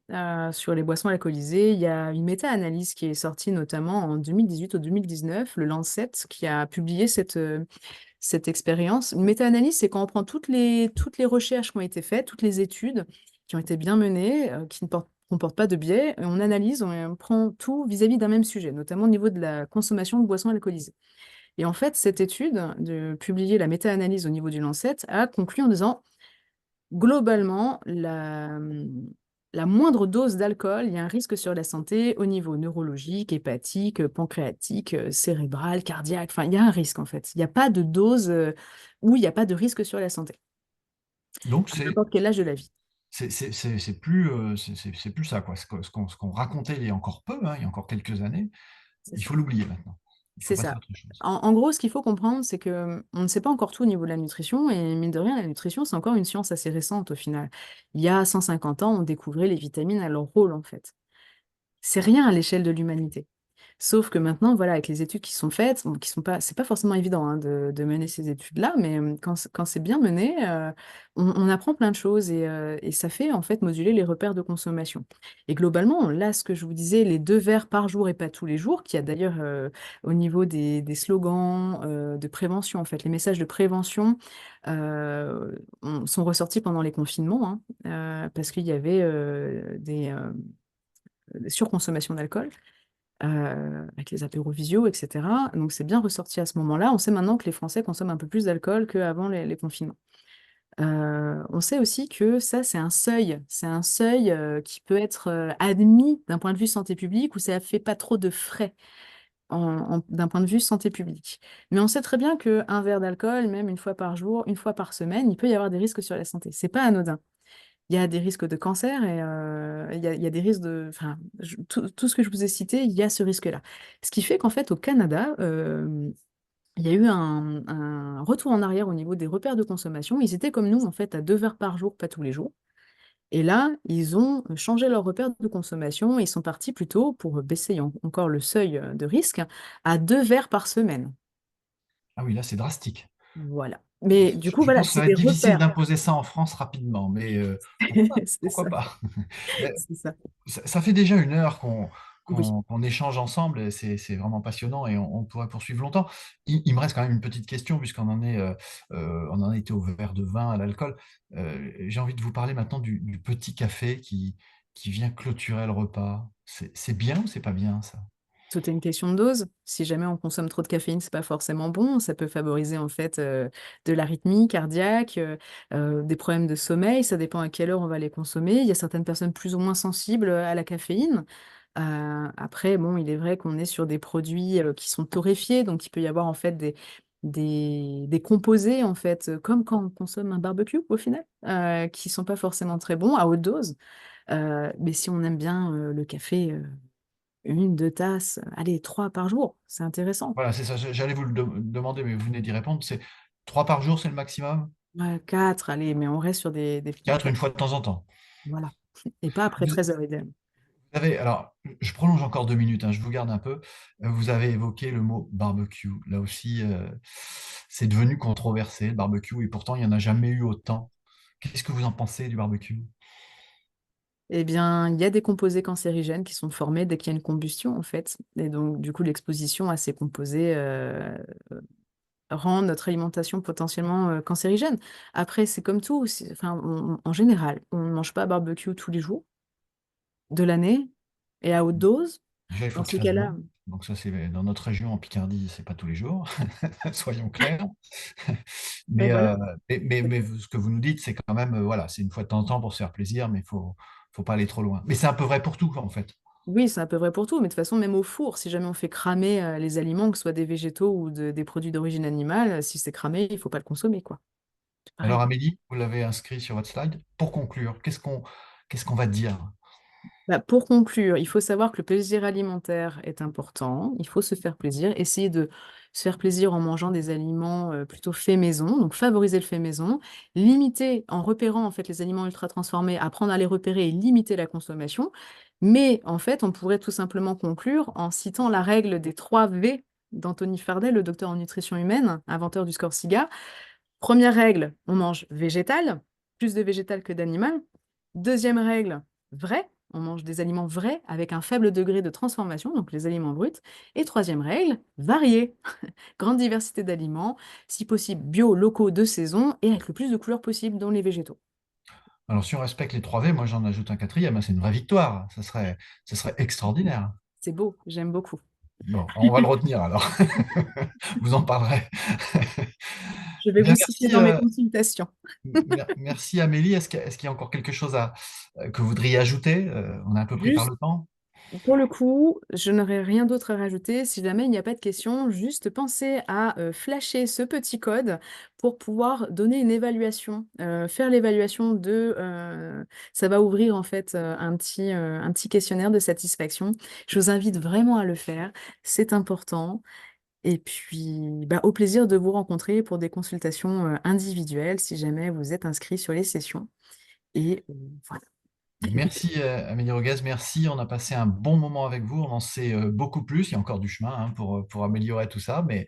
sur les boissons alcoolisées. Il y a une méta-analyse qui est sortie notamment en 2018 ou 2019, le Lancet, qui a publié cette expérience. Une méta-analyse, c'est quand on prend toutes les recherches qui ont été faites, toutes les études qui ont été bien menées, qui ne comportent pas de biais, et on analyse, on prend tout vis-à-vis d'un même sujet, notamment au niveau de la consommation de boissons alcoolisées. Et en fait, cette étude, de publier la méta-analyse au niveau du Lancet, a conclu en disant globalement, la moindre dose d'alcool, il y a un risque sur la santé au niveau neurologique, hépatique, pancréatique, cérébral, cardiaque. Enfin, il y a un risque en fait. Il n'y a pas de dose où il n'y a pas de risque sur la santé, Donc, à n'importe quel âge de la vie. c'est plus, c'est plus ça, quoi. Ce qu'on racontait il y a encore peu, hein, il y a encore quelques années, C'est il ça. faut l'oublier maintenant. Il faut C'est passer ça. à autre chose. En gros, ce qu'il faut comprendre, c'est que on ne sait pas encore tout au niveau de la nutrition, et mine de rien, la nutrition, c'est encore une science assez récente au final. Il y a 150 ans, on découvrait les vitamines à leur rôle en fait. C'est rien à l'échelle de l'humanité. Sauf que maintenant, voilà, avec les études qui sont faites, bon, qui sont pas, c'est pas forcément évident hein, de mener ces études-là, mais quand c'est bien mené, on apprend plein de choses et ça fait en fait moduler les repères de consommation. Et globalement, là, ce que je vous disais, les 2 verres par jour et pas tous les jours, qui a d'ailleurs au niveau des slogans de prévention, en fait, les messages de prévention sont ressortis pendant les confinements, hein, parce qu'il y avait des surconsommation d'alcool avec les apéros visio, etc. Donc c'est bien ressorti à ce moment-là. On sait maintenant que les Français consomment un peu plus d'alcool qu'avant les confinements. On sait aussi que ça, c'est un seuil qui peut être admis d'un point de vue santé publique où ça fait pas trop de frais d'un point de vue santé publique. Mais on sait très bien qu'un verre d'alcool, même une fois par jour, une fois par semaine, il peut y avoir des risques sur la santé. C'est pas anodin. Il y a des risques de cancer et il y a des risques de... Enfin, tout ce que je vous ai cité, il y a ce risque-là. Ce qui fait qu'en fait, au Canada, il y a eu un retour en arrière au niveau des repères de consommation. Ils étaient comme nous, en fait, à 2 verres par jour, pas tous les jours. Et là, ils ont changé leurs repères de consommation et ils sont partis plutôt pour baisser encore le seuil de risque à 2 verres par semaine. Ah oui, là, c'est drastique. Voilà. Mais du coup, Je voilà, pense que ça c'est va des être difficile repères. d'imposer ça en France rapidement, mais pourquoi pas? C'est Pourquoi ça, pas? Mais c'est ça. ça fait déjà 1 heure Oui. qu'on échange ensemble. Et c'est vraiment passionnant et on pourrait poursuivre longtemps. Il me reste quand même une petite question puisqu'on en est, on en était au verre de vin, à l'alcool. J'ai envie de vous parler maintenant du petit café qui vient clôturer le repas. C'est bien ou c'est pas bien ça? Tout est une question de dose. Si jamais on consomme trop de caféine, c'est pas forcément bon. Ça peut favoriser en fait de l'arythmie cardiaque, des problèmes de sommeil. Ça dépend à quelle heure on va les consommer. Il y a certaines personnes plus ou moins sensibles à la caféine. Après, bon, il est vrai qu'on est sur des produits qui sont torréfiés, donc il peut y avoir en fait des composés en fait, comme quand on consomme un barbecue au final, qui sont pas forcément très bons à haute dose. Mais si on aime bien le café, une, deux tasses, allez, trois par jour, c'est intéressant. Voilà, c'est ça. J'allais vous le demander, mais vous venez d'y répondre. C'est 3 par jour, c'est le maximum? Ouais, quatre, allez, mais on reste sur des 4 plats. une fois de temps en temps. Voilà. Et pas après Vous 13 heures idem. avez, alors, je prolonge encore 2 minutes, hein, je vous garde un peu. Vous avez évoqué le mot barbecue. Là aussi, c'est devenu controversé, le barbecue, et pourtant, il n'y en a jamais eu autant. Qu'est-ce que vous en pensez du barbecue? Eh bien, il y a des composés cancérigènes qui sont formés dès qu'il y a une combustion, en fait. Et donc, du coup, l'exposition à ces composés rend notre alimentation potentiellement cancérigène. Après, c'est comme tout. Enfin, en général, on ne mange pas barbecue tous les jours de l'année et à haute dose. Déjà, il Dans faut que ces ça se cas-là, vende. Donc ça, c'est dans notre région, en Picardie, c'est pas tous les jours, soyons clairs. ben Mais, voilà. mais ce que vous nous dites, c'est quand même, voilà, c'est une fois de temps en temps pour se faire plaisir, mais faut pas aller trop loin. Mais c'est un peu vrai pour tout, en fait. Oui, c'est à peu vrai pour tout, mais de toute façon, même au four, si jamais on fait cramer les aliments, que ce soit des végétaux ou des produits d'origine animale, si c'est cramé, il faut pas le consommer, quoi. C'est Alors pareil. Amélie, vous l'avez inscrit sur votre slide. Pour conclure, qu'est-ce qu'on va dire? Bah, pour conclure, il faut savoir que le plaisir alimentaire est important. Il faut se faire plaisir, essayer de se faire plaisir en mangeant des aliments plutôt faits maison, donc favoriser le fait maison, limiter en repérant en fait les aliments ultra transformés, apprendre à les repérer et limiter la consommation. Mais en fait, on pourrait tout simplement conclure en citant la règle des 3 V d'Anthony Fardel, le docteur en nutrition humaine, inventeur du score SIGA. Première règle, on mange végétal, plus de végétal que d'animal. Deuxième règle, vrai, on mange des aliments vrais avec un faible degré de transformation, donc les aliments bruts. Et troisième règle, varié, grande diversité d'aliments, si possible bio, locaux, de saison et avec le plus de couleurs possible dans les végétaux. Alors si on respecte les 3 V, moi j'en ajoute un quatrième, hein, c'est une vraie victoire. Ça serait extraordinaire. C'est beau, j'aime beaucoup. Bon, on va le retenir alors. Vous en parlerez. Je vais Eh vous bien, citer merci, dans mes consultations. merci Amélie. Est-ce qu'il y a encore quelque chose que vous voudriez ajouter? On est un peu pris par Juste le temps. Pour le coup, je n'aurais rien d'autre à rajouter. Si jamais il n'y a pas de question, juste pensez à flasher ce petit code pour pouvoir donner une évaluation, faire l'évaluation ça va ouvrir en fait un petit questionnaire de satisfaction. Je vous invite vraiment à le faire, c'est important. Et puis, bah, au plaisir de vous rencontrer pour des consultations individuelles si jamais vous êtes inscrit sur les sessions. Et voilà. Merci Amélie Roguez, merci. On a passé un bon moment avec vous. On en sait beaucoup plus. Il y a encore du chemin hein, pour améliorer tout ça, mais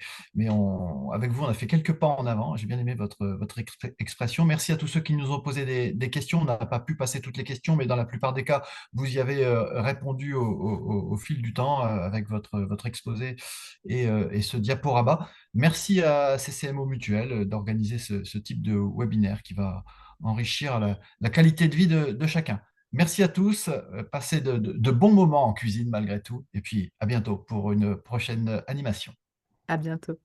avec vous, on a fait quelques pas en avant. J'ai bien aimé votre expression. Merci à tous ceux qui nous ont posé des questions. On n'a pas pu passer toutes les questions, mais dans la plupart des cas, vous y avez répondu au fil du temps avec votre exposé et ce diaporama. Merci à CCMO Mutuel d'organiser ce type de webinaire qui va enrichir la qualité de vie de chacun. Merci à tous. Passez de bons moments en cuisine malgré tout. Et puis à bientôt pour une prochaine animation. À bientôt.